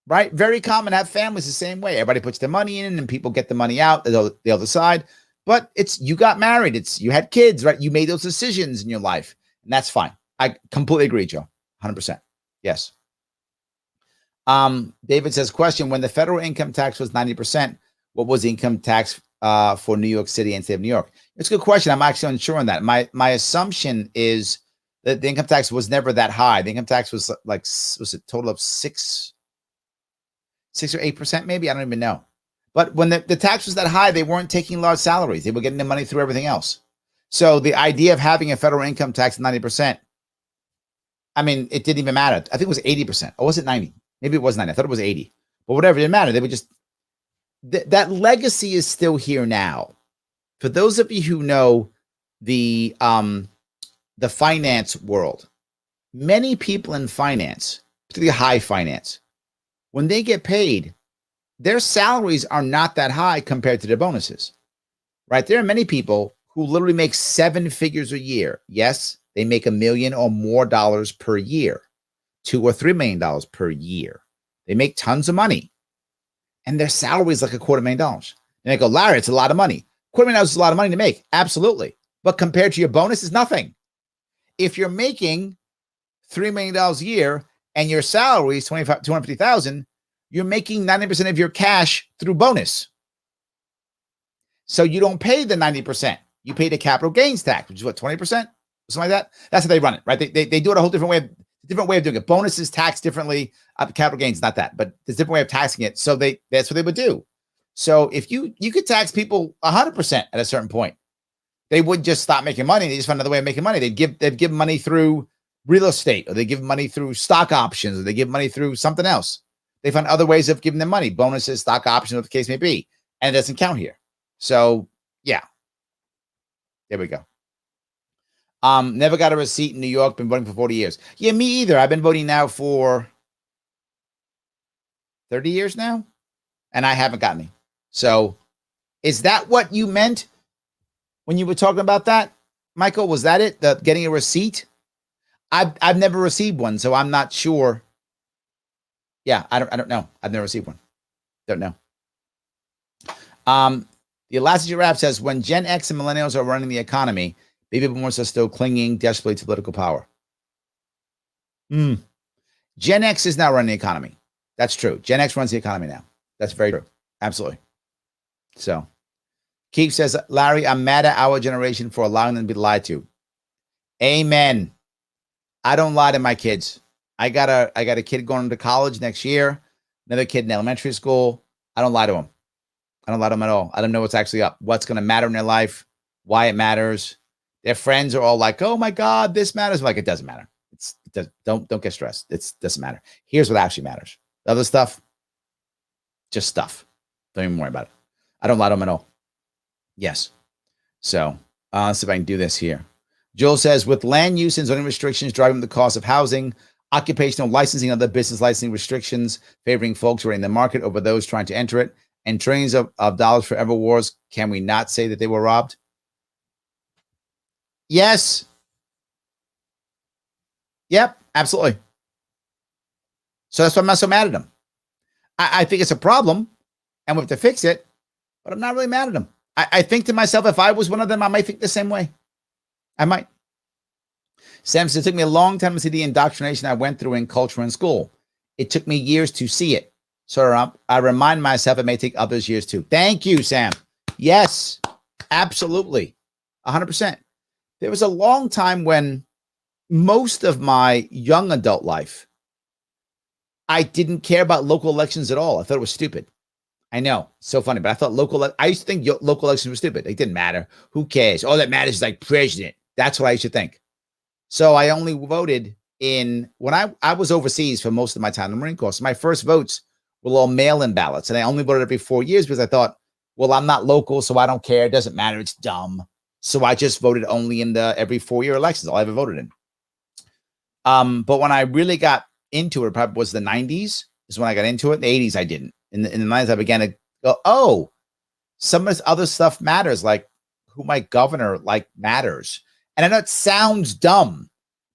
right? Very common to have families the same way. Everybody puts their money in and people get the money out the other side. But you got married. You had kids, right? You made those decisions in your life. And that's fine. I completely agree, Joe. 100%. Yes. David says, question, when the federal income tax was 90%, what was the income tax for New York City and state of New York? It's a good question. I'm actually unsure on that. My assumption is that the income tax was never that high. The income tax was was a total of 6 or 8%, maybe. I don't even know. But when the tax was that high, they weren't taking large salaries. They were getting the money through everything else. So the idea of having a federal income tax 90%, I mean, it didn't even matter. I think it was 80%. Or was it 90? Maybe it was 90. I thought it was 80. But whatever, it didn't matter. They would just, that legacy is still here now. For those of you who know the finance world, many people in finance, particularly high finance, when they get paid, their salaries are not that high compared to their bonuses, right? There are many people who literally make 7 figures a year. Yes, they make $1 million or more per year, $2 or $3 million per year. They make tons of money, and their salary is like $250,000. And they go, Larry, it's a lot of money. $250,000 is a lot of money to make. Absolutely. But compared to your bonus, it's nothing. If you're making $3 million a year and your salary is $250,000, you're making 90% of your cash through bonus. So you don't pay the 90%. You pay the capital gains tax, which is what, 20%? Something like that. That's how they run it, right? They do it a whole different way of doing it. Bonus is taxed differently. Capital gains, not that, but there's a different way of taxing it. So that's what they would do. So if you could tax people 100% at a certain point, they would just stop making money. They just find another way of making money. They'd give money through real estate, or they give money through stock options, or they give money through something else. They find other ways of giving them money, bonuses, stock options, whatever the case may be. And it doesn't count here. So yeah, there we go. Never got a receipt in New York. Been voting for 40 years. Yeah, me either. I've been voting now for 30 years now, and I haven't gotten any. So, is that what you meant when you were talking about that, Michael? Was that it? The getting a receipt? I've never received one, so I'm not sure. Yeah, I don't know. I've never received one. Don't know. The Elastic Giraffe says when Gen X and millennials are running the economy, baby boomers are still clinging desperately to political power. Gen X is now running the economy. That's true. Gen X runs the economy now. That's very true. Absolutely. So, Keith says, Larry, I'm mad at our generation for allowing them to be lied to. Amen. I don't lie to my kids. I got a kid going to college next year, another kid in elementary school. I don't lie to them. I don't lie to them at all. I don't know what's actually up, what's going to matter in their life, why it matters. Their friends are all like, "Oh my God, this matters." I'm like, it doesn't matter. Don't get stressed. It doesn't matter. Here's what actually matters. The other stuff, just stuff. Don't even worry about it. I don't lie to them at all. Yes. So let's see if I can do this here. Joel says, with land use and zoning restrictions driving the cost of housing, occupational licensing, and other business licensing restrictions favoring folks who are in the market over those trying to enter it, and trillions of dollars forever wars, can we not say that they were robbed? Yes. Yep, absolutely. So that's why I'm not so mad at them. I think it's a problem, and we have to fix it, but I'm not really mad at them. I think to myself, if I was one of them, I might think the same way. I might. Sam says, it took me a long time to see the indoctrination I went through in culture and school. It took me years to see it. So I remind myself it may take others years too. Thank you, Sam. Yes, absolutely. 100%. There was a long time when most of my young adult life, I didn't care about local elections at all. I thought it was stupid. I know, so funny, but I thought I used to think local elections were stupid. It didn't matter. Who cares? All that matters is like president. That's what I used to think. So I only voted when I was overseas for most of my time in the Marine Corps. So my first votes were all mail-in ballots, and I only voted every 4 years because I thought, well, I'm not local, so I don't care. It doesn't matter. It's dumb. So I just voted only in the every 4-year elections. All I ever voted in. But when I really got into it, probably was the 90s is when I got into it. In the 80s, I didn't. In the 90s, I began to go, oh, some of this other stuff matters, like who my governor matters. And I know it sounds dumb,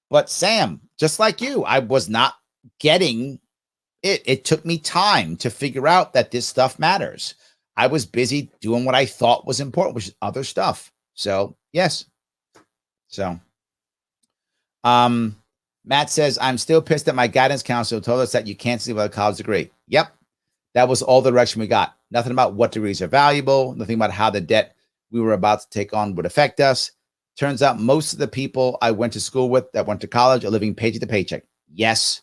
but Sam, just like you, I was not getting it. It took me time to figure out that this stuff matters. I was busy doing what I thought was important, which is other stuff. So, yes. So, Matt says, I'm still pissed that my guidance counselor told us that you can't sleep without a college degree. Yep. That was all the direction we got. Nothing about what degrees are valuable. Nothing about how the debt we were about to take on would affect us. Turns out most of the people I went to school with that went to college are living paycheck to paycheck. Yes.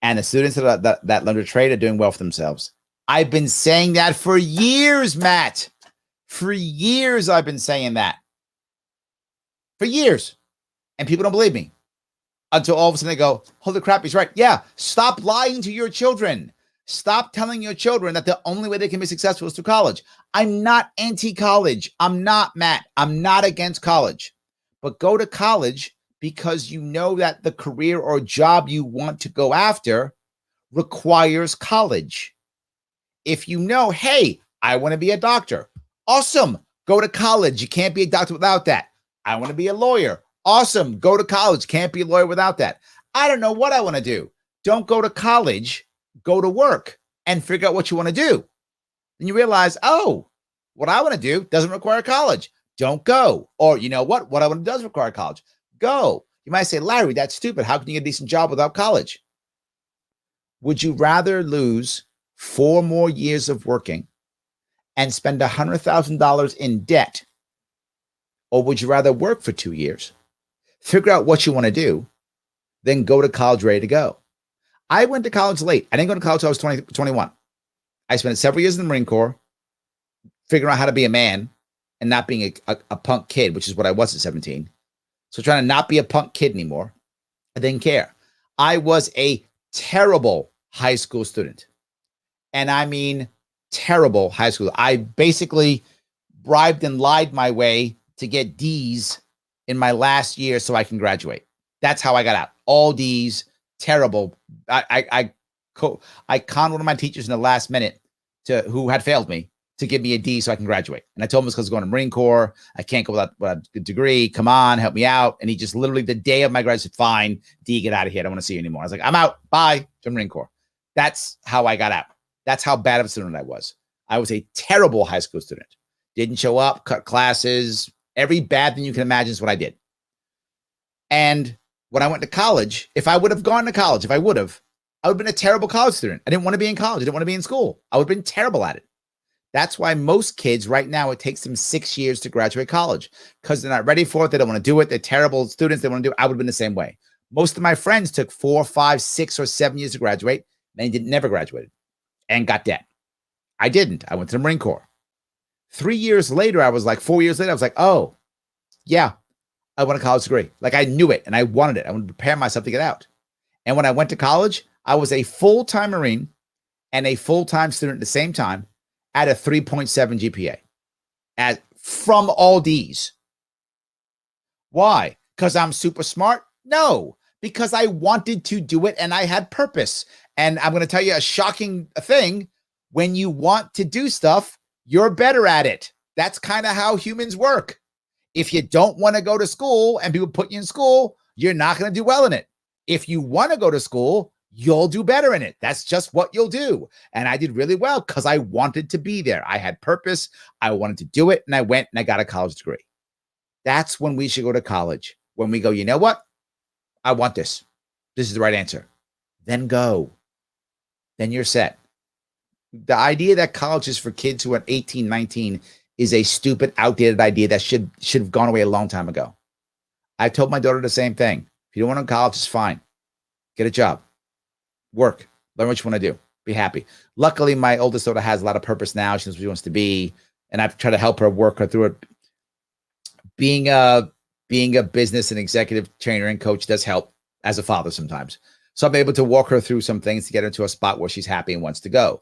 And the students that learned to trade are doing well for themselves. I've been saying that for years, Matt. For years, I've been saying that. For years. And people don't believe me. Until all of a sudden they go, holy crap, he's right. Yeah, stop lying to your children. Stop telling your children that the only way they can be successful is through college. I'm not anti-college. I'm not, Matt. I'm not against college. But go to college because you know that the career or job you want to go after requires college. If you know, hey, I want to be a doctor. Awesome. Go to college. You can't be a doctor without that. I want to be a lawyer. Awesome. Go to college. Can't be a lawyer without that. I don't know what I want to do. Don't go to college. Go to work and figure out what you want to do. Then you realize, oh, what I want to do doesn't require college. Don't go. Or you know what? What I want to do does require college. Go. You might say, Larry, that's stupid. How can you get a decent job without college? Would you rather lose 4 more years of working and spend $100,000 in debt? Or would you rather work for 2 years, figure out what you want to do, then go to college ready to go? I went to college late. I didn't go to college until I was 21. I spent several years in the Marine Corps figuring out how to be a man and not being a punk kid, which is what I was at 17. So trying to not be a punk kid anymore. I didn't care. I was a terrible high school student. And I mean terrible high school. I basically bribed and lied my way to get D's in my last year so I can graduate. That's how I got out. All D's, terrible. I conned one of my teachers in the last minute who had failed me to give me a D so I can graduate. And I told him it's because I'm going to Marine Corps. I can't go without a degree. Come on, help me out. And he just literally the day of my graduation, fine, D, get out of here. I don't want to see you anymore. I was like, I'm out. Bye to Marine Corps. That's how I got out. That's how bad of a student I was. I was a terrible high school student. Didn't show up, cut classes. Every bad thing you can imagine is what I did. And when I went to college, if I would have gone to college, I would have been a terrible college student. I didn't want to be in college. I didn't want to be in school. I would have been terrible at it. That's why most kids right now, it takes them 6 years to graduate college because they're not ready for it. They don't want to do it. They're terrible students. They want to do it. I would have been the same way. Most of my friends took 4, 5, 6, or 7 years to graduate. They never graduated and got debt. I didn't. I went to the Marine Corps. 3 years later, 4 years later, I was like, oh, yeah, I want a college degree. Like I knew it and I wanted it. I wanted to prepare myself to get out. And when I went to college, I was a full-time Marine and a full-time student at the same time at a 3.7 GPA from all D's. Why? Because I'm super smart? No, because I wanted to do it and I had purpose. And I'm going to tell you a shocking thing. When you want to do stuff, you're better at it. That's kind of how humans work. If you don't want to go to school and people put you in school, you're not going to do well in it. If you want to go to school, you'll do better in it. That's just what you'll do. And I did really well because I wanted to be there. I had purpose. I wanted to do it. And I went and I got a college degree. That's when we should go to college. When we go, you know what? I want this. This is the right answer. Then go. Then you're set. The idea that college is for kids who are 18, 19 is a stupid, outdated idea that should have gone away a long time ago. I told my daughter the same thing. If you don't want to go to college, it's fine. Get a job. Work. Learn what you want to do. Be happy. Luckily, my oldest daughter has a lot of purpose now. She knows what she wants to be. And I've tried to help her work her through it. Being a business and executive trainer and coach does help as a father sometimes. So I'm able to walk her through some things to get her to a spot where she's happy and wants to go.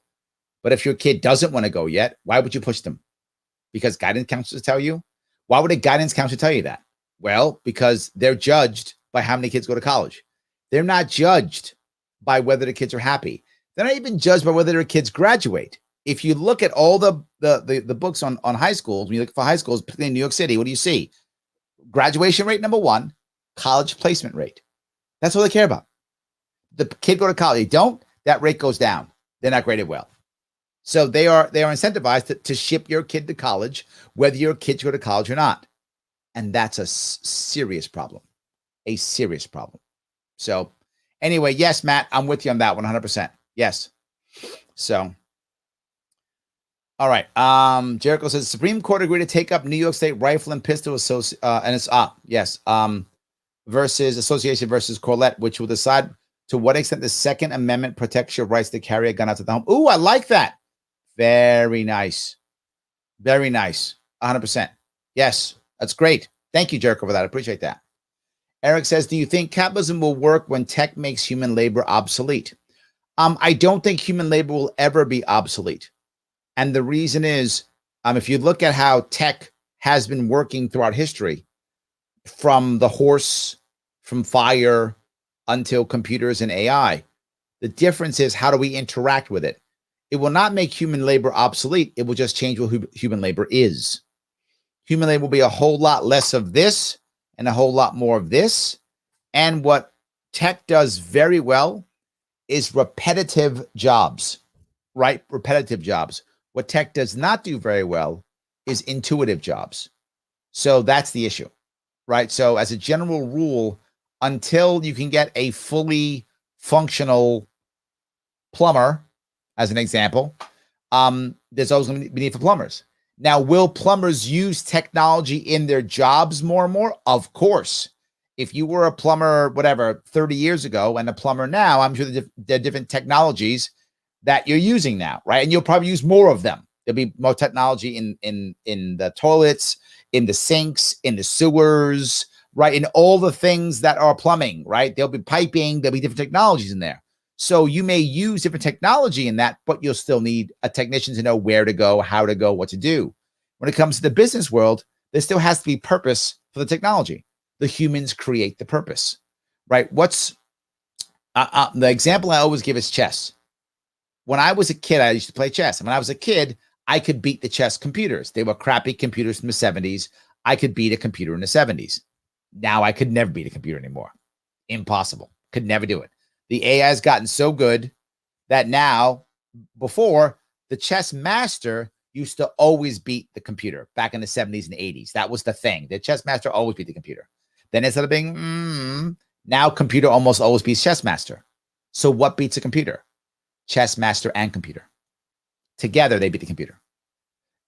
But if your kid doesn't want to go yet, why would you push them? Because guidance counselors tell you? Why would a guidance counselor tell you that? Well, because they're judged by how many kids go to college. They're not judged by whether the kids are happy. They're not even judged by whether their kids graduate. If you look at all the books on high schools, when you look for high schools, particularly in New York City, what do you see? Graduation rate, number one, college placement rate. That's all they care about. The kid go to college. They don't, that rate goes down. They're not graded well. So they are incentivized to ship your kid to college, whether your kids go to college or not. And that's a serious problem. A serious problem. So anyway, yes, Matt, I'm with you on that 100%. Yes. So, all right. Jericho says Supreme Court agreed to take up New York State Rifle and Pistol versus Association versus Corlett, which will decide to what extent the Second Amendment protects your rights to carry a gun outside the home. Ooh, I like that. Very nice. Very nice. 100%. Yes, that's great. Thank you, Jericho, for that. I appreciate that. Eric says, do you think capitalism will work when tech makes human labor obsolete? I don't think human labor will ever be obsolete. And the reason is, if you look at how tech has been working throughout history, from the horse, from fire, until computers and AI, the difference is how do we interact with it? It will not make human labor obsolete. It will just change what human labor is. Human labor will be a whole lot less of this and a whole lot more of this. And what tech does very well is repetitive jobs, right? Repetitive jobs. What tech does not do very well is intuitive jobs. So that's the issue, right? So as a general rule, until you can get a fully functional plumber, as an example, there's always going to be need for plumbers. Now, will plumbers use technology in their jobs more and more? Of course. If you were a plumber, 30 years ago and a plumber now, I'm sure there are different technologies that you're using now, right? And you'll probably use more of them. There'll be more technology in the toilets, in the sinks, in the sewers, right? In all the things that are plumbing, right? There'll be piping, there'll be different technologies in there. So you may use different technology in that, but you'll still need a technician to know where to go, how to go, what to do. When it comes to the business world, there still has to be purpose for the technology. the humans create the purpose, right? What's the example I always give is chess. When I was a kid, I used to play chess. And when I was a kid, I could beat the chess computers. They were crappy computers from the 70s. I could beat a computer in the 70s. Now I could never beat a computer anymore. Impossible. Could never do it. The AI has gotten so good that now, before, the chess master used to always beat the computer back in the 70s and 80s. That was the thing. The chess master always beat the computer. Then instead of being, now computer almost always beats chess master. So what beats a computer? Chess master and computer. Together, they beat the computer.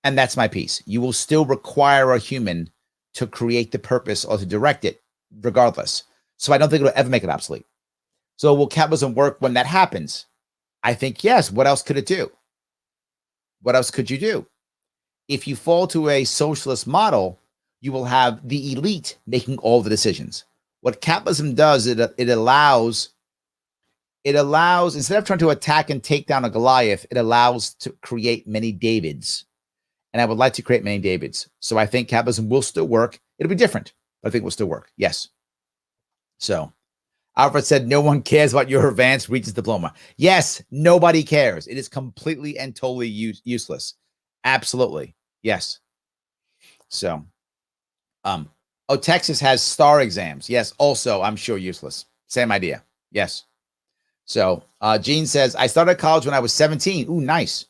And that's my piece. You will still require a human to create the purpose or to direct it regardless. So I don't think it'll ever make it obsolete. So will capitalism work when that happens? I think yes. What else could it do? What else could you do? If you fall to a socialist model, you will have the elite making all the decisions. What capitalism does, it allows, instead of trying to attack and take down a Goliath, it allows to create many Davids. And I would like to create many Davids. So I think capitalism will still work. It'll be different, but I think it will still work. Yes. So Alfred said, no one cares about your advanced Regents diploma. Yes, nobody cares. It is completely and totally useless. Absolutely. Yes. So, Texas has STAR exams. Yes. Also, I'm sure useless. Same idea. Yes. So, Gene says, I started college when I was 17. Ooh, nice.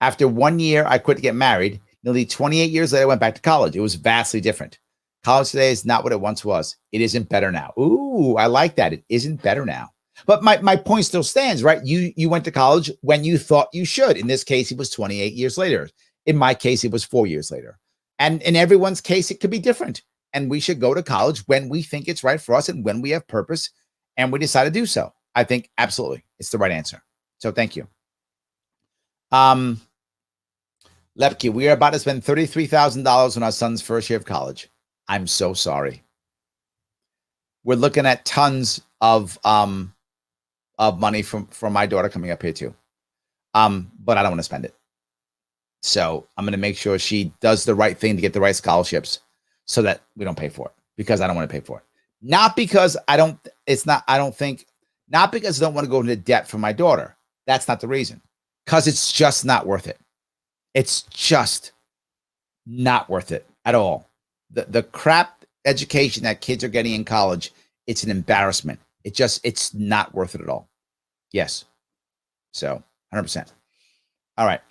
After 1 year, I quit to get married. Nearly 28 years later, I went back to college. It was vastly different. College today is not what it once was. It isn't better now. Ooh, I like that. It isn't better now. But my point still stands, right? You went to college when you thought you should. In this case, it was 28 years later. In my case, it was 4 years later. And in everyone's case, it could be different. And we should go to college when we think it's right for us and when we have purpose and we decide to do so. I think absolutely it's the right answer. So thank you. Lepke, we are about to spend $33,000 on our son's first year of college. I'm so sorry. We're looking at tons of money from my daughter coming up here too. But I don't want to spend it. So I'm going to make sure she does the right thing to get the right scholarships so that we don't pay for it, because I don't want to pay for it. Not because I don't want to go into debt for my daughter. That's not the reason. Because it's just not worth it. It's just not worth it at all. The crap education that kids are getting in college, it's an embarrassment. It's not worth it at all. Yes. So 100%. All right.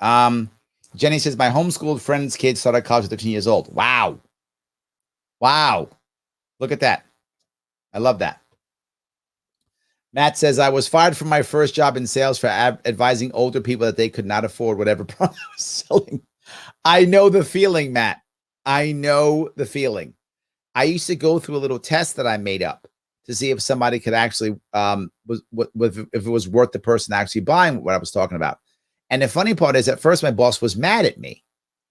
Jenny says, my homeschooled friend's kids started college at 13 years old. Wow. Look at that. I love that. Matt says, I was fired from my first job in sales for advising older people that they could not afford whatever product I was selling. I know the feeling, Matt. I know the feeling. I used to go through a little test that I made up to see if somebody could actually, if it was worth the person actually buying what I was talking about. And the funny part is, at first, my boss was mad at me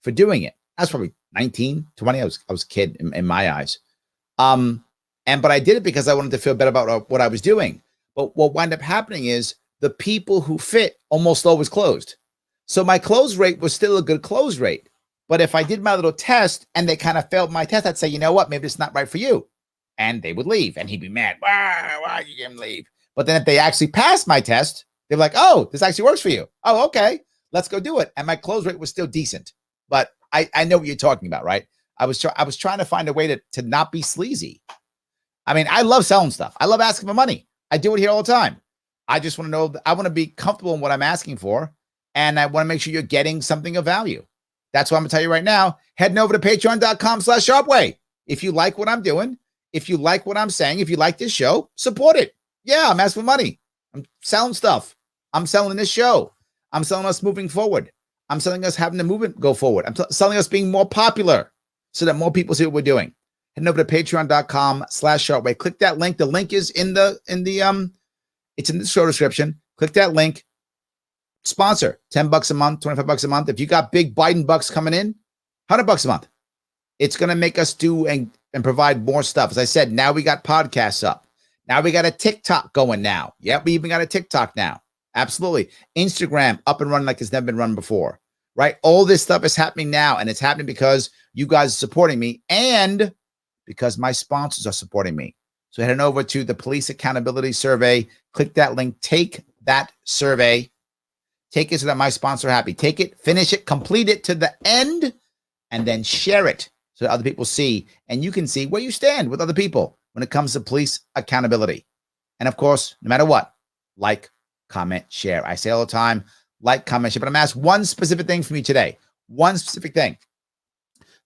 for doing it. I was probably 19, 20. I was a kid in my eyes. But I did it because I wanted to feel better about what I was doing. But what wound up happening is the people who fit almost always closed. So my close rate was still a good close rate. But if I did my little test and they kind of failed my test, I'd say, you know what, maybe it's not right for you. And they would leave and he'd be mad. Why you didn't leave? But then if they actually passed my test, they're like, oh, this actually works for you. Oh, okay, let's go do it. And my close rate was still decent. But I know what you're talking about, right? I was trying to find a way to not be sleazy. I mean, I love selling stuff. I love asking for money. I do it here all the time. I just want to know, I want to be comfortable in what I'm asking for. And I want to make sure you're getting something of value. That's what I'm going to tell you right now. Heading over to patreon.com/Sharpeway. If you like what I'm doing, if you like what I'm saying, if you like this show, support it. Yeah, I'm asking for money. I'm selling stuff. I'm selling this show. I'm selling us moving forward. I'm selling us having the movement go forward. I'm selling us being more popular so that more people see what we're doing. Heading over to patreon.com/Sharpeway. Click that link. The link is in the it's in the show description. Click that link. Sponsor $10 a month, $25 a month. If you got big Biden bucks coming in, $100 a month. It's going to make us do and provide more stuff. As I said, now we got podcasts up. Now we got a TikTok going now. Yep, we even got a TikTok now. Absolutely. Instagram up and running like it's never been run before, right? All this stuff is happening now, and it's happening because you guys are supporting me and because my sponsors are supporting me. So head on over to the Police Accountability Survey, click that link, take that survey, take it so that my sponsors are happy. Take it, finish it, complete it to the end, and then share it so that other people see, and you can see where you stand with other people when it comes to police accountability. And of course, no matter what, like, comment, share. I say all the time, like, comment, share, but I'm asked one specific thing from you today. One specific thing.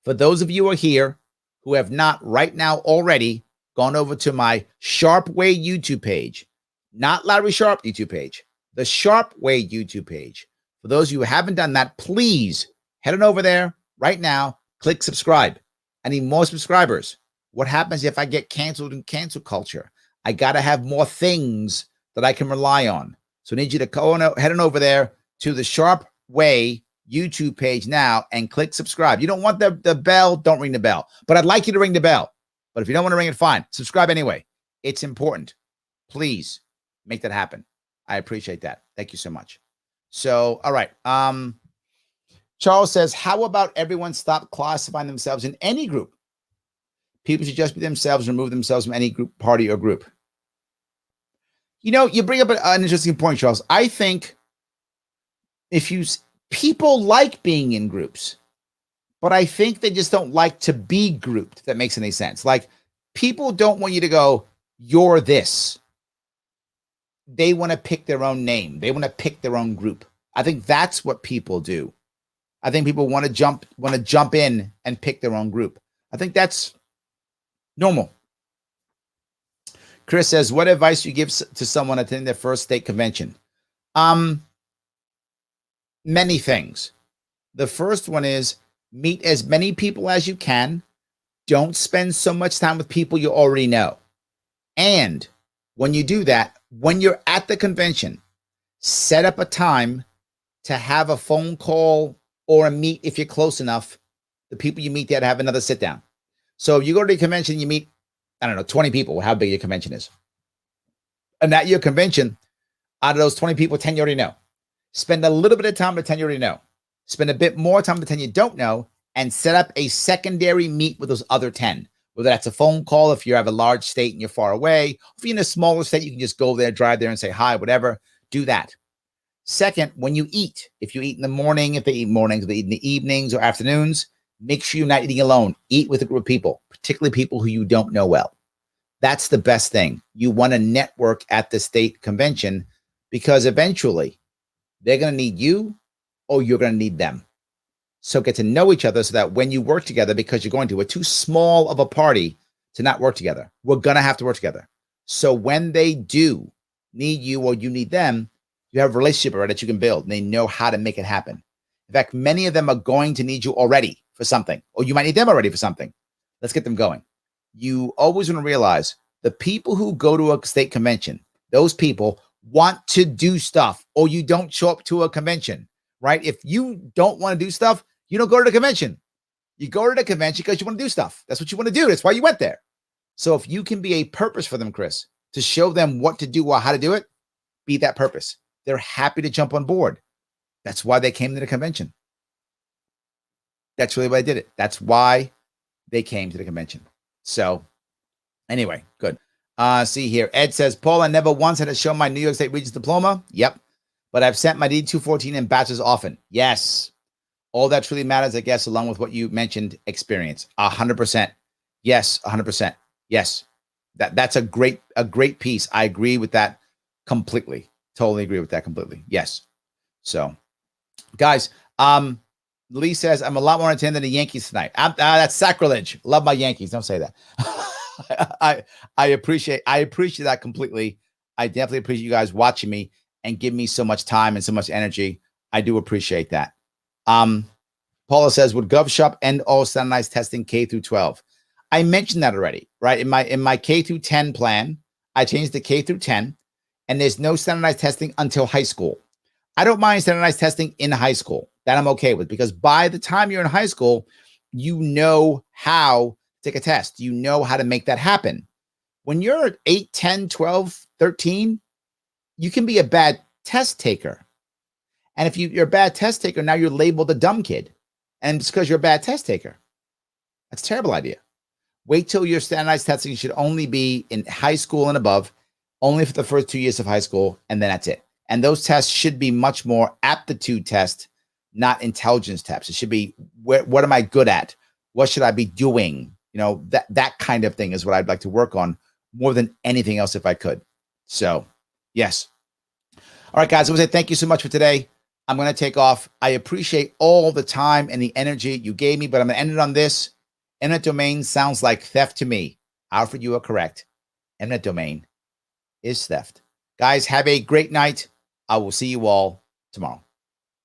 For those of you who are here who have not right now already gone over to my Sharpe Way YouTube page, not Larry Sharpe YouTube page, the Sharpe Way YouTube page. For those of you who haven't done that, please head on over there right now, click subscribe. I need more subscribers. What happens if I get canceled in cancel culture? I got to have more things that I can rely on. So I need you to go on, head on over there to the Sharpe Way YouTube page now and click subscribe. You don't want the bell, don't ring the bell. But I'd like you to ring the bell. But if you don't want to ring it, fine. Subscribe anyway. It's important. Please make that happen. I appreciate that. Thank you so much. So, all right. Charles says, how about everyone stop classifying themselves in any group? People should just be themselves, remove themselves from any group, party, or group. You know, you bring up an interesting point, Charles. I think people like being in groups, but I think they just don't like to be grouped, if that makes any sense. Like, people don't want you to go, you're this. They want to pick their own name. They want to pick their own group. I think that's what people do. I think people want to jump in and pick their own group. I think that's normal. Chris says, what advice do you give to someone attending their first state convention? Many things. The first one is meet as many people as you can. Don't spend so much time with people you already know. And when you do that, when you're at the convention, set up a time to have a phone call or a meet, if you're close enough, the people you meet there to have another sit down. So if you go to the convention, you meet, 20 people, how big your convention is. And at your convention, out of those 20 people, 10 you already know. Spend a little bit of time with 10 you already know. Spend a bit more time with 10 you don't know, and set up a secondary meet with those other 10. Whether that's a phone call if you have a large state and you're far away. If you're in a smaller state, you can just go there, drive there and say hi, whatever. Do that. Second, when you eat, if you eat in the morning, if they eat mornings, if they eat in the evenings or afternoons, make sure you're not eating alone. Eat with a group of people, particularly people who you don't know well. That's the best thing. You want to network at the state convention because eventually they're going to need you or you're going to need them. So get to know each other so that when you work together, because you're going to, we're too small of a party to not work together. We're going to have to work together. So when they do need you or you need them, you have a relationship already that you can build and they know how to make it happen. In fact, many of them are going to need you already for something, or you might need them already for something. Let's get them going. You always want to realize the people who go to a state convention, those people want to do stuff, or you don't show up to a convention, right? If you don't want to do stuff, you don't go to the convention. You go to the convention because you want to do stuff. That's what you want to do. That's why you went there. So if you can be a purpose for them, Chris, to show them what to do or how to do it, be that purpose. They're happy to jump on board. That's why they came to the convention. That's really why they did it. That's why they came to the convention. So anyway, good. See here. Ed says, Paul, I never once had to show my New York State Regents diploma. Yep. But I've sent my D214 and bachelor's often. Yes. All that truly matters, I guess, along with what you mentioned, experience. 100%. Yes, 100%. Yes. That's a great piece. I agree with that completely. Totally agree with that completely. Yes. So, guys, Lee says, I'm a lot more entertained than the Yankees tonight. That's sacrilege. Love my Yankees. Don't say that. I appreciate that completely. I definitely appreciate you guys watching me and giving me so much time and so much energy. I do appreciate that. Paula says, would GovShop end all standardized testing K through 12? I mentioned that already, right? In my K through 10 plan, I changed to K through 10, and there's no standardized testing until high school. I don't mind standardized testing in high school. That I'm okay with, because by the time you're in high school, you know how to take a test. You know how to make that happen. When you're 8, 10, 12, 13, you can be a bad test taker. And if you're a bad test taker, now you're labeled a dumb kid. And it's because you're a bad test taker. That's a terrible idea. Wait till your standardized testing should only be in high school and above, only for the first 2 years of high school, and then that's it. And those tests should be much more aptitude tests, not intelligence tests. It should be, what am I good at? What should I be doing? You know, that kind of thing is what I'd like to work on more than anything else if I could. So, yes. All right, guys, I want to say thank you so much for today. I'm going to take off. I appreciate all the time and the energy you gave me, but I'm going to end it on this. Eminent domain sounds like theft to me. Alfred, you are correct. Eminent domain is theft. Guys, have a great night. I will see you all tomorrow.